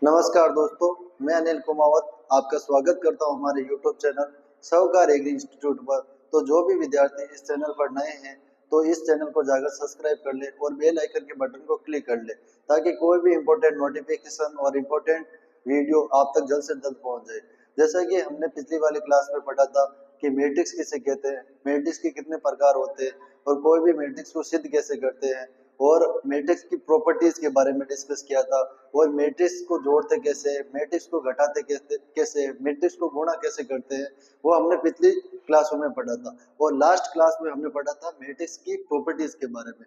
नमस्कार दोस्तों, मैं अनिल कुमावत आपका स्वागत करता हूं हमारे YouTube चैनल साहूकार एग्री इंस्टीट्यूट पर। तो जो भी विद्यार्थी इस चैनल पर नए हैं तो इस चैनल को जाकर सब्सक्राइब कर ले और बेल आइकन के बटन को क्लिक कर ले ताकि कोई भी इम्पोर्टेंट नोटिफिकेशन और इम्पोर्टेंट वीडियो आप तक जल्द से जल्द पहुंच जाए। जैसा कि हमने पिछली वाली क्लास में पढ़ा था कि मैट्रिक्स किसे कहते हैं, मैट्रिक्स के कितने प्रकार होते हैं और कोई भी मैट्रिक्स को सिद्ध कैसे करते हैं, और मैट्रिक्स की प्रॉपर्टीज के बारे में डिस्कस किया था, और मैट्रिक्स को जोड़ते कैसे, मैट्रिक्स को घटाते कैसे, मैट्रिक्स को गुणा कैसे करते हैं, वो हमने पिछली क्लासों में पढ़ा था। और लास्ट क्लास में हमने पढ़ा था मैट्रिक्स की प्रॉपर्टीज के बारे में,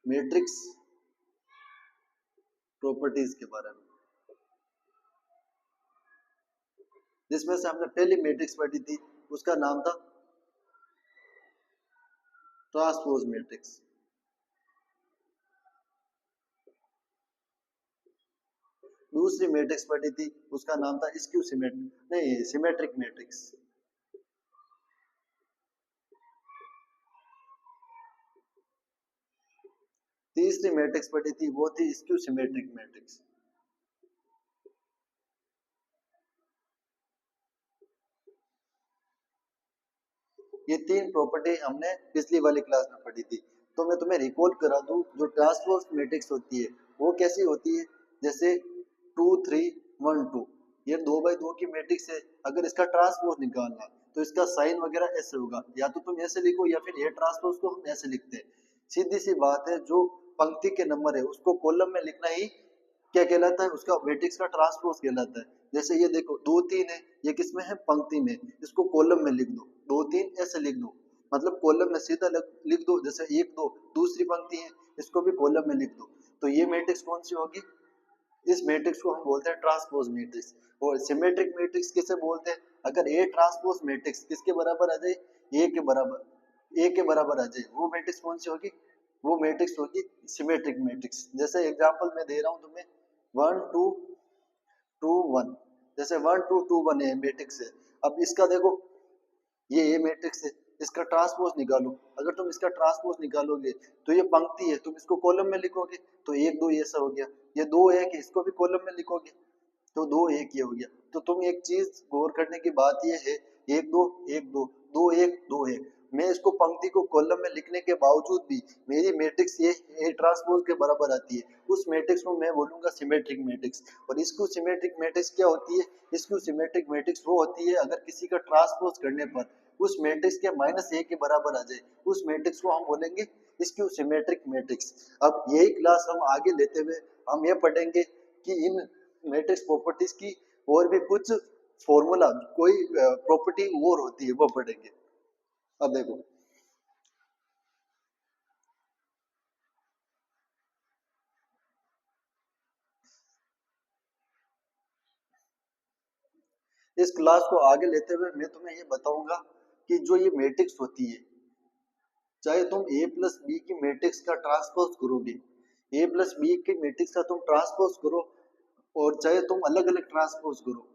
मैट्रिक्स प्रॉपर्टीज के बारे में, जिसमें से हमने पहली मैट्रिक्स पढ़ी थी, उसका नाम था ट्रांसपोज मैट्रिक्स। दूसरी मैट्रिक्स पढ़ी थी, उसका नाम था स्क्यू सिमेट्रिक नहीं सिमेट्रिक मैट्रिक्स। तीसरी मैट्रिक्स पढ़ी थी, वो थी स्क्यू सिमेट्रिक मैट्रिक्स। ये तीन प्रॉपर्टी हमने पिछली वाली क्लास में पढ़ी थी। तो मैं तुम्हें रिकॉल करा दूं, जो ट्रांसपोज मैट्रिक्स होती है वो कैसी होती है, जैसे 2 3 1 2, ये 2x2 की मैट्रिक्स है। अगर इसका ट्रांसपोज निकालना तो इसका साइन वगैरह ऐसे होगा, या तो तुम ऐसे लिखो या फिर ये ट्रांसपोज को हम ऐसे लिखते हैं। सीधी सी बात है, जो पंक्ति के नंबर है उसको कॉलम में लिखना ही क्या कहलाता है, उसका मैट्रिक्स का ट्रांसपोज कहलाता है। जैसे ये देखो 2 3 है, ये किसमें है, पंक्ति में, इसको कॉलम में लिख दो, 2 3 ऐसे लिख दो, मतलब कॉलम में सीधा लिख दो। जैसे 1 2 दूसरी पंक्ति है, इसको भी कॉलम में लिख दो। तो ये मैट्रिक्स कौन सी होगी, इस मैट्रिक्स को हम बोलते हैं ट्रांसपोज मैट्रिक्स। और सिमेट्रिक मैट्रिक्स किसे बोलते हैं, अगर ए ट्रांसपोज मैट्रिक्स किसके बराबर आ जाए, ए के बराबर आ जाए, वो मैट्रिक्स कौन सी होगी, वो मैट्रिक्स होगी सिमेट्रिक मैट्रिक्स। जैसे एग्जांपल मैं दे रहा हूं तुम्हें, 1 2 2 1, जैसे 1 2 2 1 है मैट्रिक्स है। अब इसका देखो, ये ए मैट्रिक्स है, इसका ट्रांसपोज निकालो। अगर तुम इसका ट्रांसपोज निकालोगे तो ये पंक्ति है, तुम इसको कॉलम में लिखोगे तो 1 2 ऐसा हो गया। ये 2 1 है, इसको भी कॉलम में लिखोगे तो 2 1 ये हो गया। तो तुम एक चीज गौर करने की बात ये है, 1 2 1 2 2 1 2 1, मैं इसको पंक्ति को कॉलम में लिखने के बावजूद भी मेरी मैट्रिक्स ये ए ट्रांसपोज के बराबर आती है, उस मैट्रिक्स को मैं बोलूंगा सिमेट्रिक मैट्रिक्स। और इसको सिमेट्रिक मैट्रिक्स क्या होती है, इसको सिमेट्रिक मैट्रिक्स वो होती है अगर किसी का ट्रांसपोज करने पर उस मैट्रिक्स के -1 के बराबर आ जाए, उस मैट्रिक्स को हम बोलेंगे इसकी सिमेट्रिक मैट्रिक्स। अब यही क्लास हम आगे लेते हुए हम ये पढ़ेंगे कि इन मैट्रिक्स प्रॉपर्टीज की और भी कुछ फॉर्मूला, कोई प्रॉपर्टी और होती है वो पढ़ेंगे। अब देखो, इस क्लास को आगे लेते हुए मैं तुम्हें ये बताऊंगा कि जो ये मैट्रिक्स होती है, चाहे तुम ए प्लस बी की मैट्रिक्स का ट्रांसपोज करोगे, ए प्लस बी की मैट्रिक्स का तुम ट्रांसपोज करो, और चाहे तुम अलग अलग ट्रांसपोज करो,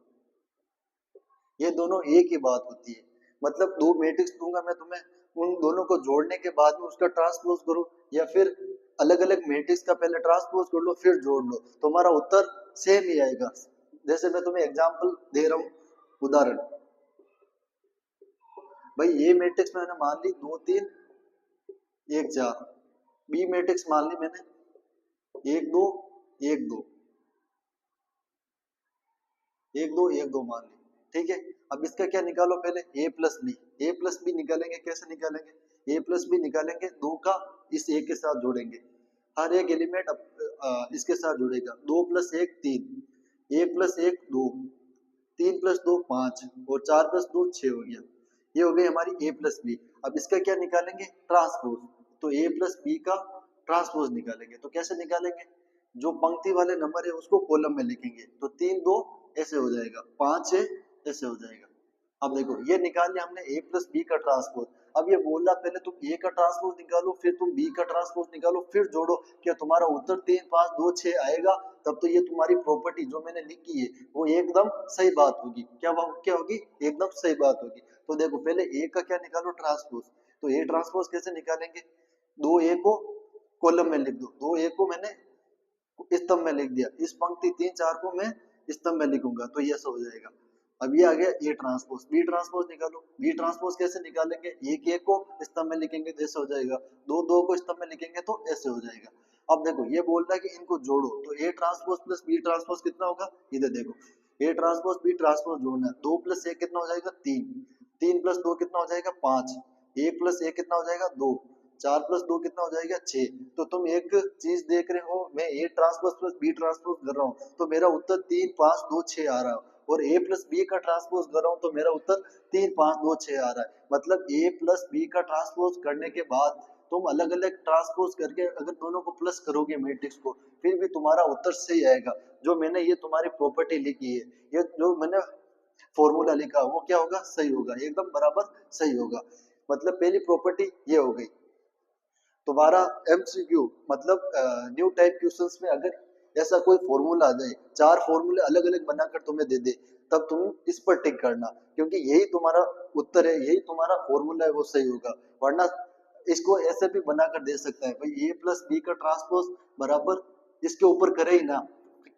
ये दोनों एक ही बात होती है। मतलब दो मैट्रिक्स दूंगा मैं तुम्हें, उन दोनों को जोड़ने के बाद में उसका ट्रांसपोज करो, या फिर अलग अलग मैट्रिक्स का पहले ट्रांसपोज कर लो फिर जोड़ लो, तुम्हारा उत्तर सेम ही आएगा। जैसे मैं तुम्हें एग्जांपल दे रहा हूं, उदाहरण, भाई ये मैट्रिक्स मैंने मान ली 2 3 1 4, बी मैट्रिक्स मान ली मैंने 1 2 1 2 1 2 1 2 मान ली, ठीक है। अब इसका क्या निकालो, पहले ए प्लस बी, ए प्लस बी निकालेंगे, कैसे निकालेंगे, ए प्लस बी निकालेंगे, दो का इस ए के साथ जोड़ेंगे, हर एक एलिमेंट इसके साथ जुड़ेगा, 2 प्लस 1 3, 1 प्लस 1 2, 3 प्लस 2 5, और 4 प्लस 2 6 हो गया। ये हो गई हमारी ए प्लस बी। अब इसका क्या निकालेंगे, ट्रांसपोज। तो ए प्लस बी का ट्रांसपोज निकालेंगे, तो कैसे निकालेंगे, जो पंक्ति वाले नंबर है उसको कॉलम में लिखेंगे, तो 3 2 ऐसे हो जाएगा, 5 6 ऐसे हो जाएगा। अब देखो ये निकाल लिया हमने ए प्लस बी का ट्रांसपोज। अब ये बोल रहा पहले तुम ए का ट्रांसपोज निकालो, फिर तुम बी का ट्रांसपोज निकालो, फिर जोड़ो, क्या तुम्हारा उत्तर 3 5 2 6 आएगा, तब तो ये तुम्हारी प्रॉपर्टी जो मैंने लिखी है वो एकदम सही बात होगी। क्या होगी, एकदम सही बात होगी। तो देखो पहले ए का क्या निकालो, ट्रांसपोज। तो ए ट्रांसपोज कैसे निकालेंगे, 2 ए को कॉलम में लिख दो, 2 ए को मैंने स्तंभ में लिख दिया, इस पंक्ति 3 4 को मैं स्तंभ में लिखूंगा तो ये ऐसा हो जाएगा। अब ये आ गया ए ट्रांसपोज, बी ट्रांसपोज निकालो। बी ट्रांसपोज कैसे निकालेंगे, एक एक को स्तंभ में लिखेंगे तो ऐसे हो जाएगा, दो दो को स्तंभ में लिखेंगे तो ऐसे हो जाएगा। अब देखो ये बोल रहा है कि इनको जोड़ो, तो A transpose plus B transpose कितना होगा, इधर देखो ए ट्रांसपोज बी ट्रांसपोज जोड़ना है, दो प्लस एक कितना हो जाएगा तीन, तीन प्लस दो कितना हो जाएगा पांच, एक प्लस एक कितना हो जाएगा दो, चार प्लस दो कितना हो जाएगा छह। तो तुम एक चीज देख रहे हो, मैं A transpose plus B transpose कर रहा हूँ तो मेरा उत्तर तीन पांच दो छह आ रहा है, और ए प्लस बी का ट्रांसपोज कर रहा हूँ तो मेरा उत्तर तीन पांच दो छह आ रहा है। मतलब ए प्लस बी का ट्रांसपोज करने के बाद तुम अलग अलग ट्रांसपोज करके अगर दोनों को प्लस करोगे मैट्रिक्स को, फिर भी तुम्हारा उत्तर सही आएगा। जो मैंने ये तुम्हारी प्रॉपर्टी लिखी है, ये जो मैंने फॉर्मूला लिखा वो क्या होगा, सही होगा, एकदम बराबर सही होगा। मतलब पहली प्रॉपर्टी ये हो गई। तुम्हारा एमसीक्यू मतलब न्यू टाइप क्वेश्चंस में अगर ऐसा कोई फॉर्मूला आ जाए, चार फॉर्मूले अलग अलग बनाकर तुम्हें दे दे, तब तुम इस पर टिक करना, क्योंकि यही तुम्हारा उत्तर है, यही तुम्हारा फॉर्मूला है, वो सही होगा। वरना इसको ऐसे भी बनाकर दे सकता है भाई ए प्लस बी का ट्रांसपोज बराबर इसके ऊपर करे ही ना,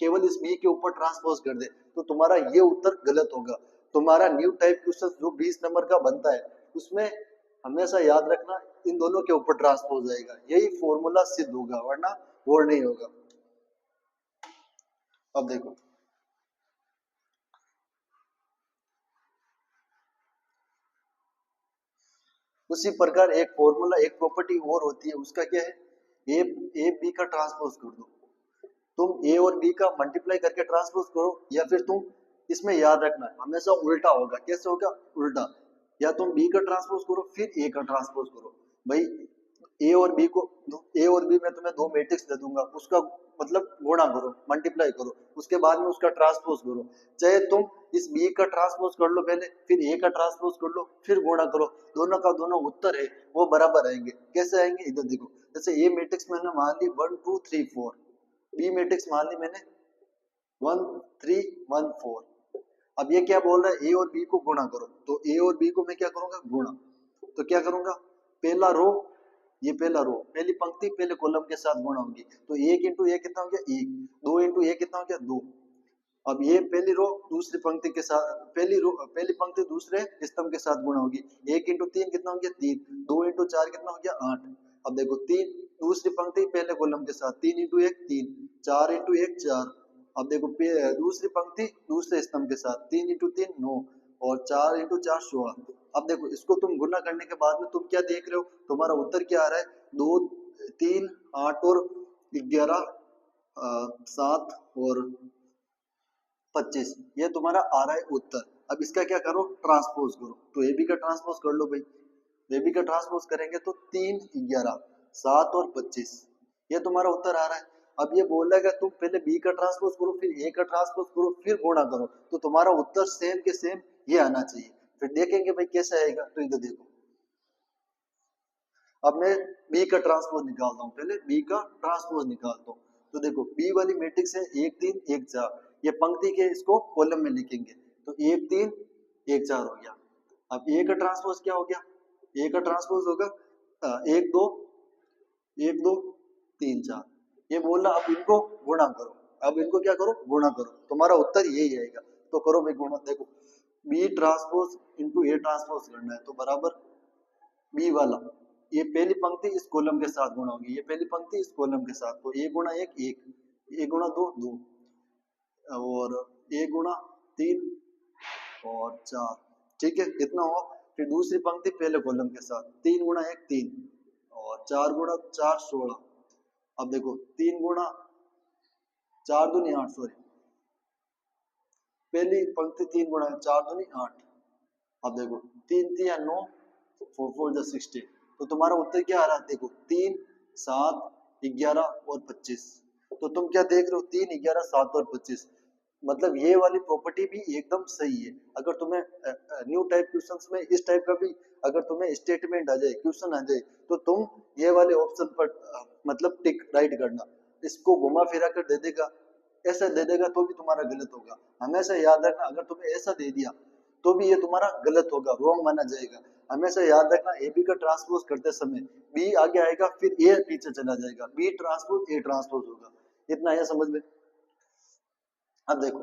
केवल इस बी के ऊपर ट्रांसपोज कर दे, तो तुम्हारा ये उत्तर गलत होगा। तुम्हारा न्यू टाइप क्वेश्चन जो 20 नंबर का बनता है उसमें हमेशा याद रखना इन दोनों के ऊपर ट्रांसपोज जाएगा, यही फॉर्मूला सिद्ध होगा, वरना वो नहीं होगा। अब देखो उसी प्रकार एक फॉर्मूला एक प्रॉपर्टी और होती है, उसका क्या है, ए ए बी का ट्रांसपोज कर दो। तुम ए और बी का मल्टीप्लाई करके ट्रांसपोज करो, या फिर तुम इसमें याद रखना हमेशा उल्टा होगा। कैसे होगा, उल्टा, या तुम बी का ट्रांसपोज करो फिर ए का ट्रांसपोज करो। भाई ए और बी को, ए और बी में तुम्हें दो मैट्रिक्स दे दूंगा, उसका मतलब गुणा करो, मल्टीप्लाई करो, उसके बाद में उसका ट्रांसपोज करो। चाहे तुम इस बी का ट्रांसपोज कर लो पहले, फिर ए का ट्रांसपोज कर लो, फिर गुणा करो, दोनों का दोनों उत्तर है वो बराबर आएंगे। कैसे आएंगे, इधर देखो, जैसे ए मैट्रिक्स मैंने मान ली 1 2 3 4, बी मैट्रिक्स मान ली मैंने 1 3 1 4। अब ये क्या बोल रहा है, ए और बी को गुणा करो, तो ए और बी को मैं क्या करूंगा, गुणा। तो क्या करूंगा, पहला रो, ये पहला रो, पहली पंक्ति पहले कॉलम के साथ गुणा होगी, तो एक इंटू एक कितना हो गया एक, दो इंटू एक कितना हो गया दो। अब ये पहली रो दूसरी पंक्ति के साथ, पहली पंक्ति दूसरे स्तंभ के साथ गुणा होगी, एक इंटू तीन कितना हो गया तीन, दो इंटू चार कितना हो गया आठ। अब देखो तीन दूसरी पंक्ति पहले कॉलम के साथ, तीन इंटू एक तीन, चार इंटू एक चार। अब देखो दूसरी पंक्ति दूसरे स्तंभ के साथ, तीन इंटू तीन नौ, और चार इंटू चार 16। अब देखो इसको तुम गुणा करने के बाद में तुम क्या देख रहे हो, तुम्हारा उत्तर क्या आ रहा है, दो तीन आठ और 11 7 और 25, ये तुम्हारा आ रहा है उत्तर। अब इसका क्या करो, ट्रांसपोज करो, तो ए बी का ट्रांसपोज कर लो भाई, ए बी का ट्रांसपोज करेंगे तो 3 11 7 और 25, ये तुम्हारा उत्तर आ रहा है। अब ये बोल रहा है तुम पहले बी का ट्रांसपोज करो फिर ए का ट्रांसपोज करो फिर गुणा करो, तो तुम्हारा उत्तर सेम के सेम ये आना चाहिए। फिर देखेंगे भाई कैसे आएगा, तो इधर देखो, अब मैं बी का ट्रांसपोज निकालता हूँ, पहले बी का ट्रांसपोज निकालता हूँ। तो देखो बी वाली मैट्रिक्स है एक तीन एक चार, ये पंक्ति के इसको कॉलम में लिखेंगे, तो एक तीन एक चार हो गया। अब ए का ट्रांसपोज क्या हो गया, ए का ट्रांसपोज होगा एक दो एक दो तीन चार, ये बोलना। अब इनको गुणा करो, अब इनको क्या करो, गुणा करो, तुम्हारा उत्तर यही आएगा। तो करो भाई गुणा, देखो B transpose into A transpose करना है, तो बराबर बी वाला, ये पहली पंक्ति इस कॉलम के साथ गुणा होगी, ये पहली पंक्ति इस कॉलम के साथ, तो एक गुणा एक एक, एक गुणा दो दो, और एक गुणा तीन और चार, ठीक है इतना हुआ। फिर दूसरी पंक्ति पहले कॉलम के साथ, तीन गुणा एक तीन, और चार गुणा चार 16। अब देखो तीन गुणा चार दूनी आठ, सॉरी पहली पंक्ति तीन गुणा चार दूनी आठ। अब देखो तीन तीन नौ, फोर फोर जा 16, तो तुम्हारा उत्तर क्या आ रहा है, देखो 3 7 11 और 25। तो तुम क्या देख रहे हो, 3 11 7 और 25, मतलब ये वाली प्रॉपर्टी भी एकदम सही है। अगर तुम्हें न्यू टाइप क्वेश्चंस में इस टाइप का भी अगर तुम्हें स्टेटमेंट आ जाए, क्वेश्चन आ जाए, तो तुम ये वाले ऑप्शन पर मतलब टिक राइट करना, इसको घुमा फिरा कर दे देगा, ऐसा दे देगा तो भी तुम्हारा गलत होगा। हमेशा याद रखना, अगर तुम्हें ऐसा दे दिया तो भी ये तुम्हारा गलत होगा, रॉन्ग माना जाएगा। हमेशा याद रखना ए बी का ट्रांसपोज करते समय बी आगे आएगा फिर ए पीछे चला जाएगा, बी ट्रांसपोज ए ट्रांसपोज होगा, इतना है समझ में। अब देखो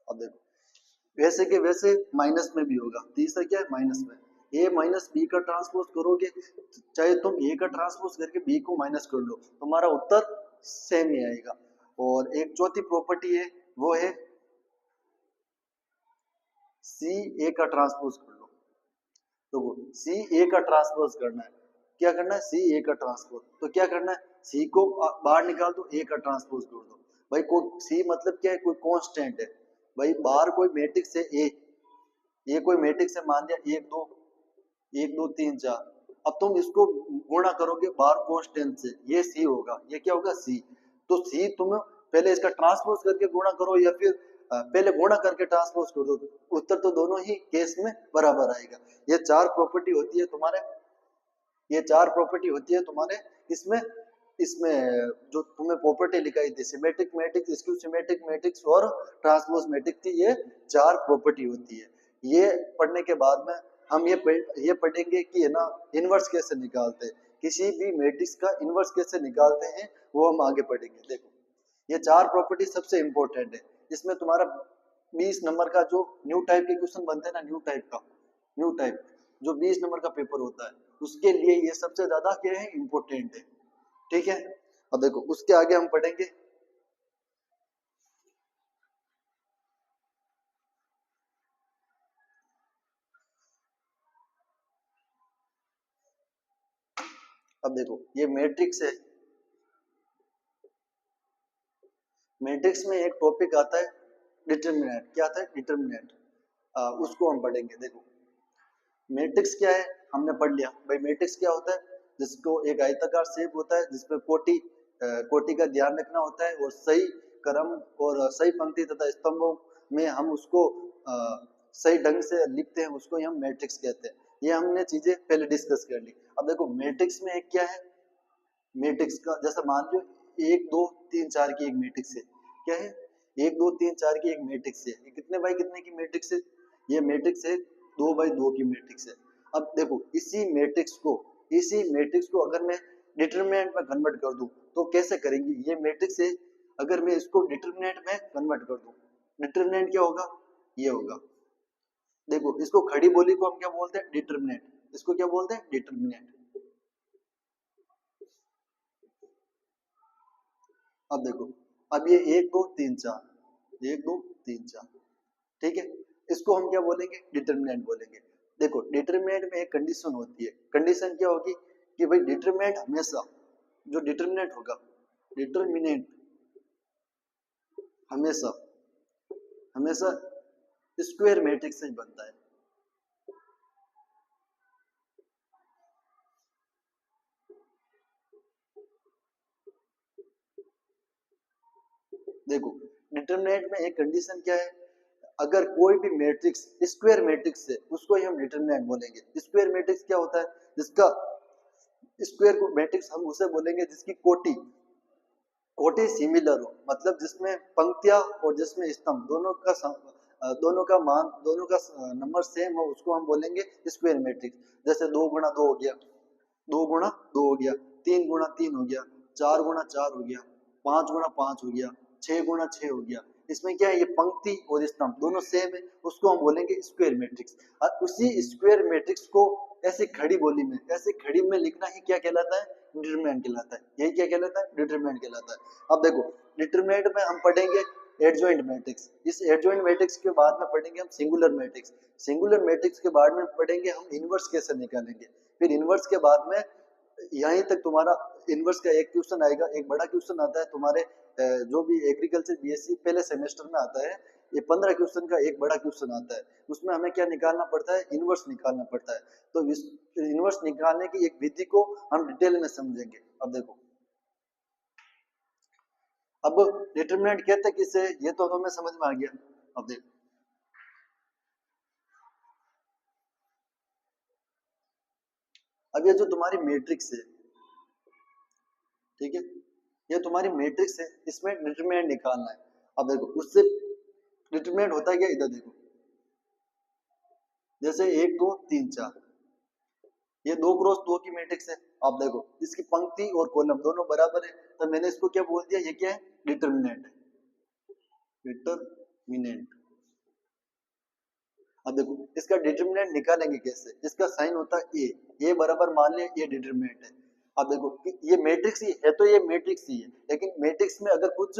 अब देखो वैसे के वैसे माइनस में भी होगा, तीसरा क्या है माइनस में, ए माइनस बी का ट्रांसपोज करोगे, चाहे तुम ए का ट्रांसपोज करके बी को माइनस कर लो, तुम्हारा उत्तर सेम ही आएगा। और एक चौथी प्रॉपर्टी है, वो है सी ए का ट्रांसपोज कर लो। तो सी ए का ट्रांसपोज करना है, क्या करना है, सी ए का ट्रांसपोज, तो क्या करना है, सी को बाहर निकाल दो, ए का ट्रांसपोज कर दो। भाई कोई सी मतलब क्या है, कोई कांस्टेंट है। भाई बाहर कोई मैट्रिक्स है ए, ये कोई मैट्रिक्स है, मान लिया एक दो, एक दो तीन चार। अब तुम इसको गुणा करोगे बाहर कांस्टेंट से, ये सी होगा, ये क्या होगा सी। तो सी तुम पहले इसका ट्रांसपोज करके गुणा करो, या फिर पहले गुणा करके ट्रांसपोज कर दो, उत्तर तो दोनों ही केस में बराबर आएगा। ये चार प्रॉपर्टी होती है तुम्हारे, ये चार प्रॉपर्टी होती है तुम्हारे इसमें, इसमें जो तुम्हें प्रॉपर्टी लिखाई थी, symmetric matrix, skew symmetric matrix और ट्रांसपोज मैट्रिक्स थी, ये चार प्रॉपर्टी होती है। ये पढ़ने के बाद में हम ये पढ़ेंगे कि है ना इनवर्स कैसे निकालते हैं, किसी भी मैट्रिक्स का इनवर्स कैसे निकालते हैं, वो हम आगे पढ़ेंगे। देखो ये चार प्रॉपर्टी सबसे इंपॉर्टेंट है। इसमें तुम्हारा 20 नंबर का जो न्यू टाइप के क्वेश्चन बनते हैं ना, न्यू टाइप जो 20 नंबर का पेपर होता है, उसके लिए ये सबसे ज्यादा क्या है, इंपॉर्टेंट है। ठीक है, अब देखो उसके आगे हम पढ़ेंगे, अब देखो ये मैट्रिक्स है, मैट्रिक्स में एक टॉपिक आता है डिटरमिनेंट, क्या आता है डिटरमिनेंट, उसको हम पढ़ेंगे। देखो मैट्रिक्स क्या है, हमने पढ़ लिया भाई मैट्रिक्स क्या होता है, जिसको एक आयताकार शेप होता है, जिसमें कोटि का ध्यान रखना होता है, और सही क्रम और सही पंक्ति तथा स्तंभों में हम उसको सही ढंग से लिखते हैं, उसको हम मैट्रिक्स कहते हैं। ये हमने चीजें पहले डिस्कस कर ली। अब देखो मैट्रिक्स में एक क्या है, मैट्रिक्स का जैसा मान लो एक दो तीन चार की एक मैट्रिक्स है, क्या है, एक दो तीन चार की एक मैट्रिक्स है, ये कितने बाई कितने की मैट्रिक्स है, ये मैट्रिक्स है दो बाई दो की मैट्रिक्स है। अब देखो इसी मैट्रिक्स को अगर मैं डिटरमिनेंट में कन्वर्ट कर दूं तो कैसे करेंगे, ये मैट्रिक्स है, अगर मैं इसको डिटरमिनेंट में कन्वर्ट कर दूं, डिटरमिनेंट क्या होगा, ये होगा। देखो इसको खड़ी बोली को हम क्या बोलते हैं, डिटरमिनेंट, इसको क्या बोलते हैं डिटरमिनेंट। अब देखो, अब ये एक दो तीन चार, एक दो तीन चार, ठीक है, इसको हम क्या बोलेंगे, डिटरमिनेंट बोलेंगे। देखो डिटरमिनेंट में एक कंडीशन होती है, कंडीशन क्या होगी कि भाई डिटरमिनेंट हमेशा, जो डिटरमिनेंट होगा, डिटरमिनेंट हमेशा हमेशा स्क्वायर मैट्रिक्स से ही बनता है। देखो डिटरमिनेंट में एक कंडीशन क्या है, अगर कोई भी मैट्रिक्स स्क्वायर मैट्रिक्स है, उसको ही हम डिटरमिनेंट बोलेंगे। स्क्वायर मैट्रिक्स क्या होता है, जिसका स्क्वायर मैट्रिक्स हम उसे बोलेंगे जिसकी कोटि कोटि सिमिलर हो, मतलब जिसमें पंक्तियां और जिसमें स्तंभ दोनों का नंबर सेम हो, उसको हम बोलेंगे स्क्वायर मैट्रिक्स। जैसे दो गुणा दो हो गया, दो गुणा दो हो गया, तीन गुणा तीन हो गया, चार गुणा चार हो गया, पांच गुणा पांच हो गया, छह गुणा छह हो गया। इसमें क्या है, ये पंक्ति और स्तंभ दोनों सेम है, उसको हम बोलेंगे स्क्वायर मैट्रिक्स। और उसी स्क्वायर मैट्रिक्स को ऐसे खड़ी बोली में, ऐसे खड़ी में लिखना ही क्या कहलाता है, डिटरमिनेंट कहलाता है। यही क्या कहलाता है, डिटरमिनेंट कहलाता है। अब देखो डिटरमिनेंट में हम पढ़ेंगे एडजॉइंट मैट्रिक्स, इस एडजॉइंट मैट्रिक्स के बाद में पढ़ेंगे हम सिंगुलर मैट्रिक्स, सिंगुलर मैट्रिक्स के बाद में पढ़ेंगे हम इनवर्स कैसे निकालेंगे, फिर इनवर्स के बाद में यहीं तक तुम्हारा इनवर्स का एक क्वेश्चन आएगा, एक बड़ा क्वेश्चन आता है तुम्हारे जो भी एग्रीकल्चर बीएससी पहले सेमेस्टर में आता है, ये 15 क्वेश्चन का एक बड़ा क्वेश्चन आता है, उसमें हमें क्या निकालना पड़ता है, इनवर्स निकालना पड़ता है। तो इस इनवर्स निकालने की एक विधि को हम डिटेल में समझेंगे। अब देखो, अब डिटरमिनेंट कहते किसे, ये तो हमें समझ में आ गया। अब देखो, अब ये जो तुम्हारी मैट्रिक्स है, ठीक है, ये तुम्हारी मैट्रिक्स है, इसमें डिटरमिनेंट निकालना है। अब देखो उससे डिटरमिनेंट होता है क्या, इधर देखो, जैसे एक दो तीन चार, ये दो क्रॉस दो की मैट्रिक्स है। आप देखो इसकी पंक्ति और कॉलम दोनों बराबर है, तो मैंने इसको क्या बोल दिया, ये क्या है, डिटरमिनेंट है, डिटरमिनेंट। अब देखो इसका डिटरमिनेंट निकालेंगे कैसे, इसका साइन होता है ए बराबर मान ले ये डिटरमिनेंट है। अब देखो ये मैट्रिक्स ही है, तो ये मैट्रिक्स ही है, लेकिन मैट्रिक्स में अगर कुछ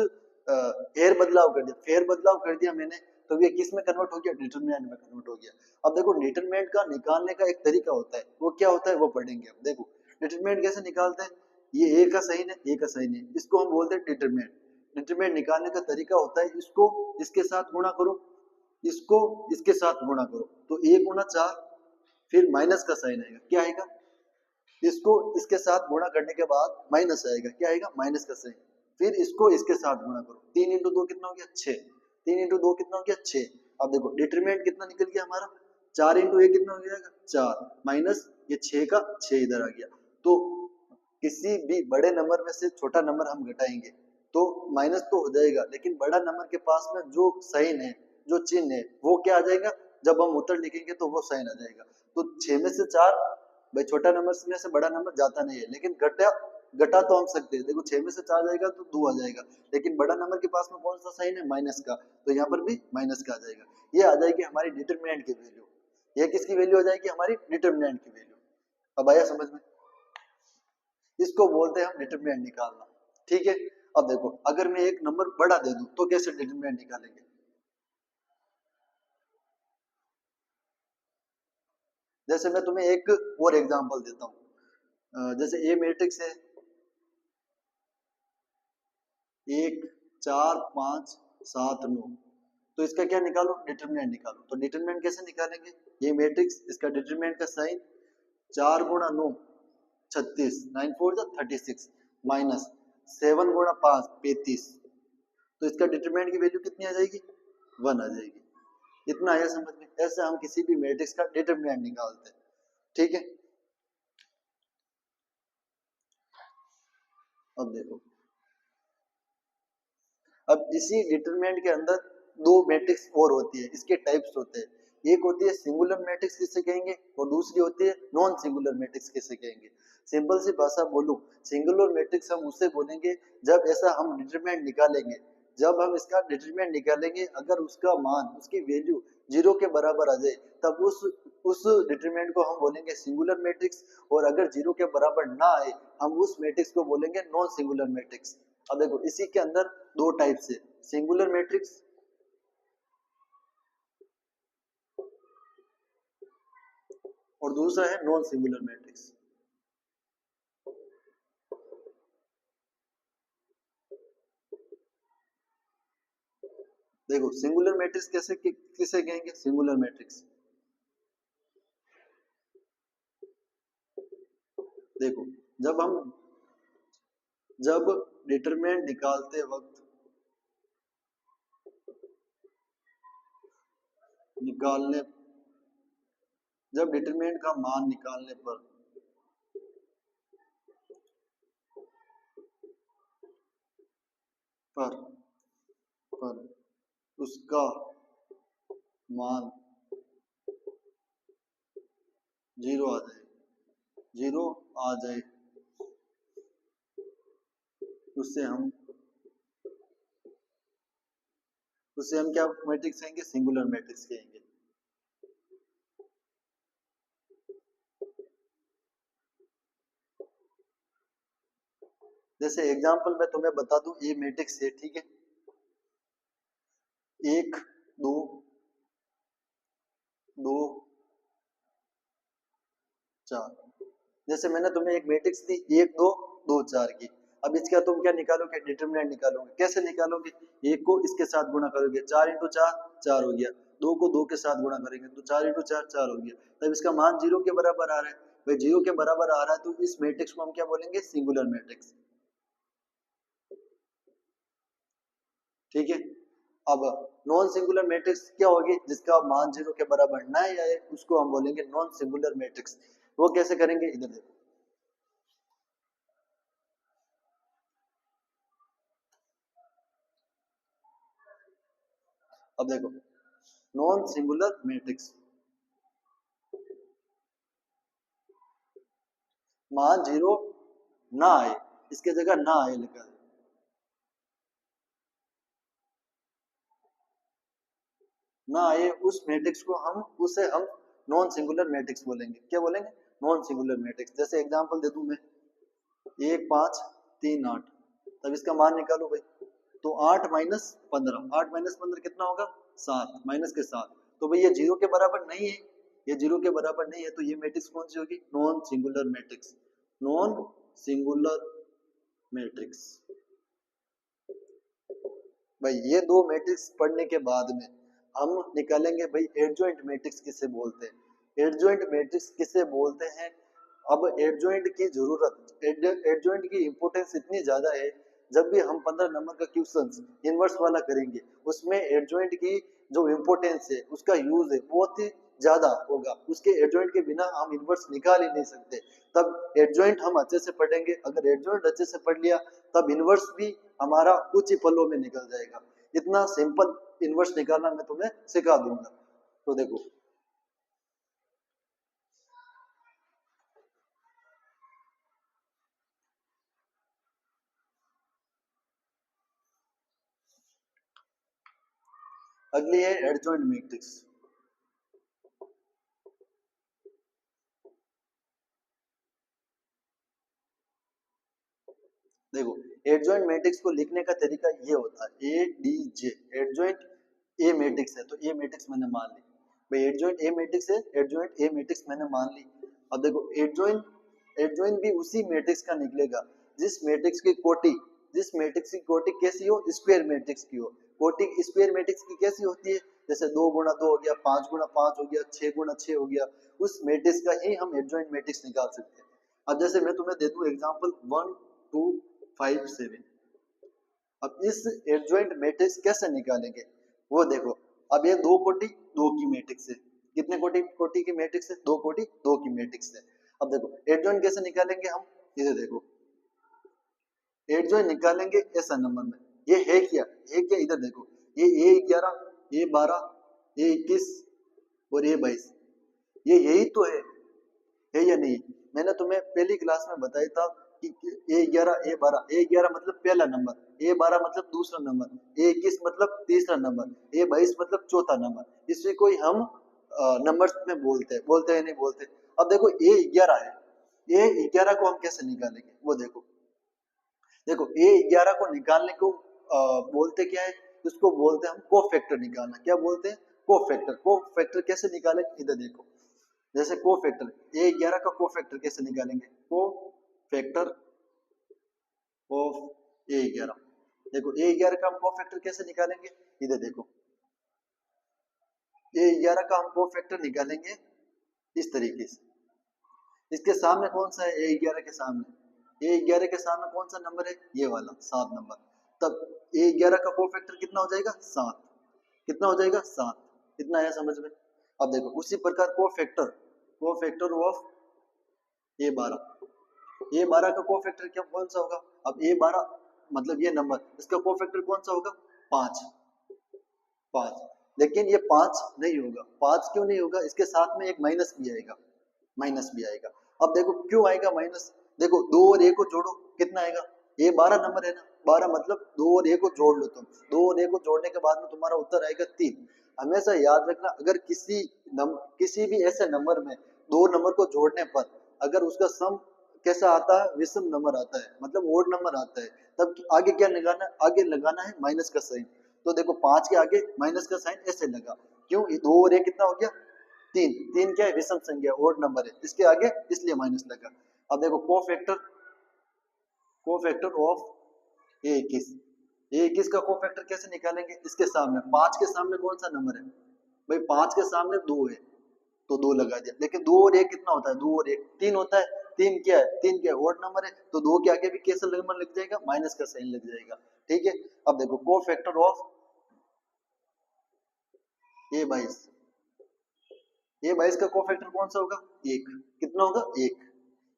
फेर बदलाव कर दिया, फेर बदलाव कर दिया मैंने, तो ये किस में कन्वर्ट हो गया, डिटरमिनेंट में कन्वर्ट हो गया। अब देखो डिटरमिनेंट का निकालने का एक तरीका होता है, वो क्या होता है वो पढ़ेंगे। अब देखो डिटरमिनेंट कैसे निकालते हैं, ये ए का साइन है, ए का साइन है, इसको हम बोलते हैं डिटरमिनेंट। डिटरमिनेंट निकालने का तरीका होता है, इसको इसके साथ गुणा करो, इसको इसके साथ गुणा करो, तो 1 गुणा 4, फिर माइनस का साइन आएगा, क्या आएगा, इसको इसके साथ गुणा करने के बाद माइनस आएगा, क्या आएगा, माइनस का साइन, फिर इसको इसके साथ गुणा करो, 3 × 2 कितना हो गया, 6, 3 × 2 कितना हो गया, 6। अब देखो डिटरमिनेंट कितना निकल गया हमारा, 4 × 1 कितना हो जाएगा, 4, माइनस ये 6 का 6 इधर आ गया। तो किसी भी बड़े नंबर में से छोटा नंबर हम घटाएंगे तो माइनस तो हो जाएगा, लेकिन बड़ा नंबर के पास में जो साइन है, जो चिन्ह है, वो क्या आ जाएगा, जब हम उत्तर लिखेंगे तो वो साइन आ जाएगा। तो 6 में से 4, भाई छोटा नंबर में से बड़ा नंबर जाता नहीं है, लेकिन घटा घटा तो हम सकते हैं। देखो 6 में से 4 जाएगा तो 2 आ जाएगा, लेकिन बड़ा नंबर के पास में कौन सा साइन है, माइनस का, तो यहाँ पर भी माइनस का आ जाएगा। ये आ जाएगी हमारी डिटरमिनेंट की वैल्यू। ये किसकी वैल्यू आ जाएगी, हमारी डिटरमिनेंट की वैल्यू। अब आया समझ में, इसको बोलते हैं हम डिटरमिनेंट निकालना। ठीक है, अब देखो अगर मैं एक नंबर बड़ा दे दूं तो कैसे डिटरमिनेंट निकालेंगे। जैसे मैं तुम्हें एक और एग्जांपल देता हूं, जैसे ए मैट्रिक्स है, 1 4 5 7 9, तो इसका क्या निकालो, डिटरमिनेंट निकालो। तो डिटरमिनेंट कैसे निकालेंगे, ये मैट्रिक्स, इसका डिटरमिनेंट का साइन 4 × 9 36, 9 4 36, माइनस 7 × 5 35, तो इसका डिटरमिनेंट की वैल्यू कितनी आ जाएगी, 1 आ जाएगी। इतना आया समझ में, ऐसे हम किसी भी मैट्रिक्स का डिटरमिनेंट निकालते हैं। ठीक है, अब देखो, अब इसी डिटरमिनेंट के अंदर दो मैट्रिक्स और होती है, इसके टाइप्स होते हैं। एक होती है सिंगुलर मैट्रिक्स किसे कहेंगे, और दूसरी होती है नॉन सिंगुलर मैट्रिक्स किसे कहेंगे। सिंपल सी भाषा बोलूं, सिंगुलर मैट्रिक्स हम उसे बोलेंगे जब ऐसा हम डिटरमिनेंट निकालेंगे, जब हम इसका डिटरमिनेंट निकालेंगे, अगर उसका मान, उसकी वैल्यू 0 के बराबर आ जाए, तब उस डिटरमिनेंट को हम बोलेंगे सिंगुलर मैट्रिक्स। और अगर 0 के बराबर ना आए, हम उस मैट्रिक्स को बोलेंगे नॉन सिंगुलर मैट्रिक्स। अब देखो इसी के अंदर दो टाइप से, सिंगुलर मैट्रिक्स और दूसरा है नॉन सिंगुलर मैट्रिक्स। देखो सिंगुलर मैट्रिक्स कैसे किसे कहेंगे, सिंगुलर मैट्रिक्स, देखो जब डिटरमिनेंट निकालते वक्त निकालने जब डिटरमिनेंट का मान निकालने पर पर उसका मान 0 आ जाए, 0 आ जाए, उससे हम क्या मैट्रिक्स कहेंगे, सिंगुलर मैट्रिक्स कहेंगे। जैसे एग्जांपल मैं तुम्हें बता दूं, ये मैट्रिक्स है, ठीक है, 1 2 2 4, जैसे मैंने तुम्हें एक मैट्रिक्स दी 1 2 2 4 की। अब इसका तुम क्या निकालोगे, डिटरमिनेंट निकालोगे। कैसे निकालोगे, एक को इसके साथ गुणा करोगे, 4 × 4 4 हो गया, 2 को 2 के साथ गुणा करेंगे तो 4 × 4 4 हो गया, तब इसका मान 0 के बराबर आ रहा है। भाई 0 के बराबर आ रहा है तो इस मैट्रिक्स को हम क्या बोलेंगे, सिंगुलर मैट्रिक्स। ठीक है, अब नॉन सिंगुलर मैट्रिक्स क्या होगी, जिसका मान 0 के बराबर ना ही आए, उसको हम बोलेंगे नॉन सिंगुलर मैट्रिक्स। वो कैसे करेंगे, इधर देखो, अब देखो नॉन सिंगुलर मैट्रिक्स, मान 0 ना आए, इसके जगह ना आए लिखा है, ना आए उस मैट्रिक्स को हम नॉन सिंगुलर मैट्रिक्स बोलेंगे। क्या बोलेंगे? Non singular matrix. जैसे एग्जांपल दे दूं मैं, 1 5 3 8, तब इसका मान निकालो भाई। तो 8 - 15, 8 - 15 कितना होगा? 7, माइनस के 7। तो भाई ये जीरो के बराबर नहीं है, ये जीरो के बराबर नहीं है, तो ये मैट्रिक्स कौन सी होगी? Non singular matrix, non singular matrix. भाई ये दो मैट्रिक्स पढ़ने के बाद में हम निकालेंगे भाई एडजॉइंट मैट्रिक्स किसे बोलते हैं। एडजॉइंट मैट्रिक्स किसे बोलते हैं? अब एडजॉइंट की जरूरत, एडजॉइंट की इंपॉर्टेंस इतनी ज्यादा है, जब भी हम 15 नंबर का क्वेश्चन इनवर्स वाला करेंगे उसमें एडजॉइंट की जो इंपॉर्टेंस है, उसका यूज है बहुत ही ज्यादा होगा। उसके एडजॉइंट के बिना हम इनवर्स निकाल ही नहीं सकते। तब एडजॉइंट हम अच्छे से पढ़ेंगे, अगर एडजॉइंट अच्छे से पढ़ लिया तब इनवर्स भी हमारा कुछ ही पलों में निकल जाएगा। इतना सिंपल इनवर्स निकालना मैं तुम्हें सिखा दूंगा। तो देखो, अगली है एडजॉइंट मैट्रिक्स। देखो, एडजॉइंट मैट्रिक्स को लिखने का तरीका ये होता है, A D J. Adjoint A matrix है तो ए मैट्रिक्स मैंने मान ली भाई, एडजॉइंट ए मैट्रिक्स है, एडजॉइंट ए मैट्रिक्स मैंने मान ली। अब देखो, एडजॉइंट एडजॉइंट भी उसी मैट्रिक्स का निकलेगा जिस मैट्रिक्स की कोटि, जिस मैट्रिक्स की कोटि कैसी हो? स्क्वायर मैट्रिक्स की हो। कोटि स्क्वायर मैट्रिक्स की कैसी होती है? जैसे 2 × 2 हो गया, 5 × 5 हो गया, 6 × 6 हो गया, उस मैट्रिक्स का ही हम एडजॉइंट मैट्रिक्स निकाल सकते हैं। अब जैसे मैं तुम्हें दे दूं एग्जांपल 1 2 5 7। अब इस एडजॉइंट मैट्रिक्स कैसे निकालेंगे वो देखो। अब ये दो कोटि दो की मैट्रिक्स है। कितने कोटि कोटि की मैट्रिक्स है? दो कोटि दो की मैट्रिक्स है। अब देखो एडजॉइंट कैसे निकालेंगे हम, इधर देखो। एडजॉइंट निकालेंगे ऐसा नंबर में, ये है क्या? ये क्या? इधर देखो, ये A11 A12 A21 और A22, ये यही तो है या नहीं? मैंने तुम्हें पहली क्लास में बताया था कि A11 A12 मतलब पहला नंबर, A12 मतलब दूसरा नंबर, A21 मतलब तीसरा नंबर, A22 मतलब चौथा नंबर। इसी को ही हम नंबर्स में बोलते हैं नहीं बोलते। अब देखो A11 है, A11 को हम कैसे निकालेंगे वो देखो। देखो A11 को निकालने को बोलते क्या है? उसको बोलते हैं हम कोफैक्टर निकालना। क्या बोलते हैं? कोफैक्टर। कोफैक्टर कैसे निकाले? इधर देखो, जैसे कोफैक्टर A11 का कोफैक्टर कैसे निकालेंगे? Cofactor of A11। देखो A11 का हम कोफैक्टर कैसे निकालेंगे? इधर देखो, A11 का हम कोफैक्टर निकालेंगे इस तरीके से। इसके सामने कौन सा है? A11 के सामने, A11 के सामने कौन सा नंबर है? ये वाला 7 नंबर। तब A11 का कोफैक्टर कितना हो जाएगा? 7। कितना हो जाएगा? 7। इतना आया समझ में? अब देखो उसी प्रकार कोफैक्टर, कोफैक्टर ऑफ A12 का कोफैक्टर क्या कौन सा होगा? अब A12 मतलब ये नंबर, इसका कोफैक्टर कौन सा होगा? 5। 5। लेकिन ये 5 नहीं होगा। 5 क्यों नहीं होगा? इसके साथ में एक माइनस भी आएगा, माइनस भी आएगा। अब देखो क्यों आएगा माइनस? देखो 2 और A को जोड़ो, कितना आएगा? ये 12 नंबर है ना, 12 मतलब 2 और A को जोड़ लो तुम। 2 और A को जोड़ने के बाद में तुम्हारा उत्तर आएगा 3। हमेशा याद रखना, अगर किसी भी ऐसे नंबर में दो नंबर को जोड़ने पर अगर उसका सम कैसा आता है? विषम नंबर आता है, मतलब ओड नंबर आता है, तब आगे क्या लगाना है? आगे लगाना है माइनस का साइन। तो देखो 5 के आगे माइनस का साइन ऐसे लगा। क्यों? 2 और A कितना हो गया? 3। 3 क्या है? विषम संख्या, ओड नंबर है, इसके आगे इसलिए माइनस लगा। अब देखो cofactor, cofactor of A21। A21 का कोफैक्टर कैसे निकालेंगे? इसके सामने 5 के सामने कौन सा नंबर है भाई? 5 के सामने 2 है तो 2 लगा दिया। लेकिन 2 और 1 कितना होता है? 2 और 1 3 होता है। 3 क्या है? 3 क्या है? ओड नंबर है, तो 2 के आगे भी कैसा नंबर लग जाएगा? माइनस का साइन लग जाएगा। ठीक है। अब देखो कोफैक्टर ऑफ A22, A22 का कोफैक्टर कौन सा होगा? 1। कितना होगा? 1।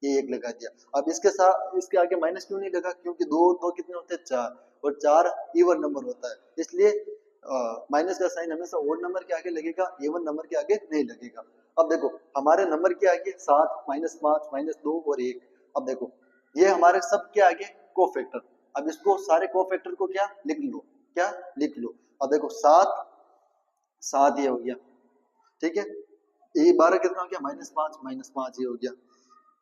ये 1 लगा दिया। अब इसके साथ इसके आगे माइनस क्यों नहीं लगा? क्योंकि 2 और 2 कितने होते हैं? 4, और 4 इवन नंबर होता है, इसलिए माइनस का साइन हमेशा ओड नंबर के आगे लगेगा, इवन नंबर के आगे नहीं लगेगा। अब देखो हमारे नंबर के आगे 7 -5 -2 और 1। अब देखो ये हमारे सब के आगे कोफैक्टर। अब इसको सारे कोफैक्टर को क्या लिख लो? क्या लिख लो? अब देखो 7 7 ये हो गया, ठीक है। ये 12 कितना हो गया, -5 ये हो गया।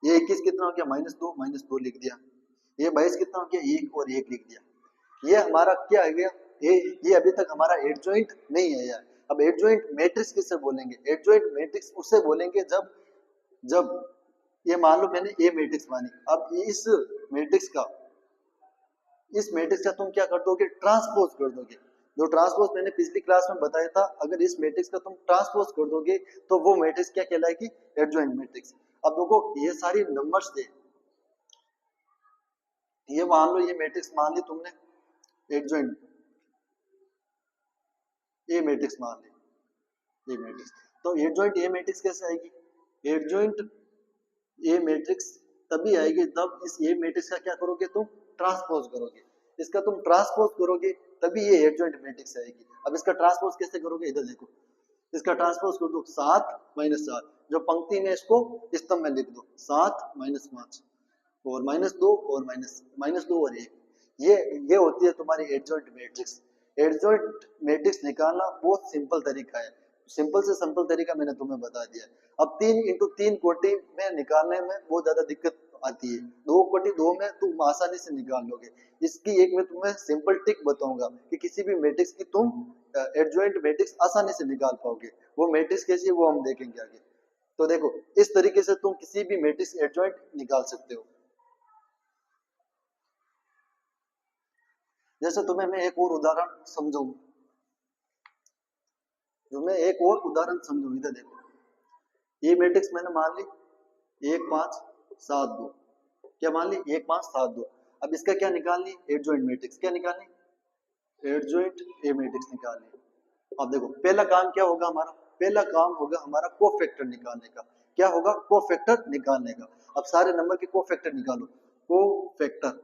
ये 21 कितना हो गया, -2 लिख दिया। ये 22 कितना हो गया, 1 और 1 लिख दिया। ये हमारा क्या आ गया, ये अभी तक हमारा एडजॉइंट नहीं है यार। अब एडजॉइंट मैट्रिक्स किससे बोलेंगे, एडजॉइंट मैट्रिक्स उससे बोलेंगे जब जब ये मान लो मैंने ए मैट्रिक्स मानी, अब मैट्रिक्स का इस मैट्रिक्स का तुम क्या कर दोगे, ट्रांसपोज कर दोगे। जो ट्रांसपोज मैंने पिछली क्लास में बताया था, अगर इस मैट्रिक्स का तुम ट्रांसपोज कर दोगे तो वो मैट्रिक्स क्या कहलाएगी, एडजॉइंट मैट्रिक्स। अब देखो ये सारी नंबर्स थे, ये मान लो ये मैट्रिक्स मान ली तुमने एडजॉइंट, ए मैट्रिक्स मान ली, ए मैट्रिक्स। तो एडजॉइंट ए मैट्रिक्स कैसे आएगी, एडजॉइंट ए मैट्रिक्स तभी आएगी तब इस ए मैट्रिक्स का क्या करोगे, तुम ट्रांसपोज करोगे। इसका तुम ट्रांसपोज करोगे तभी ये एडजॉइंट मैट्रिक्स आएगी। अब इसका ट्रांसपोज कैसे करोगे, इधर देखो, इसका ट्रांसपोज कर दो 7 - 7, जो पंक्ति में इसको स्तंभ में लिख दो 7 - 5 और -2 और -2 और 1। ये होती है तुम्हारी एडजॉइंट मैट्रिक्स। एडजॉइंट मैट्रिक्स निकालना बहुत सिंपल तरीका है, सिंपल से सिंपल तरीका मैंने तुम्हें बता दिया। अब 3 × 3 कोटि में निकालने में बहुत ज्यादा दिक्कत आती है, 2 कोटि 2 में तुम आसानी से निकाल लोगे। इसकी एक मैं तुम्हें सिंपल ट्रिक बताऊंगा कि किसी भी मैट्रिक्स की तुम एडजॉइंट मैट्रिक्स आसानी से निकाल पाओगे। वो मैट्रिक्स कैसी है वो हम देखेंगे आगे। तो देखो इस तरीके से तुम किसी भी मैट्रिक्स एडजॉइंट निकाल सकते हो। जैसे तुम्हें मैं एक और उदाहरण समझाऊं, जो मैं एक और उदाहरण समझाऊं, इधर देखो, ये मैट्रिक्स मैंने मान ली 1 5 7 2, क्या मान ली 1 5 7 2। अब इसका क्या निकालनी, एडजॉइंट मैट्रिक्स क्या निकालनी, एडजॉइंट ए मैट्रिक्स निकालनी। अब देखो पहला काम क्या होगा हमारा, पहला काम होगा हमारा कोफैक्टर निकालने का। क्या होगा, कोफैक्टर निकालने का। अब सारे नंबर के कोफैक्टर निकालो, कोफैक्टर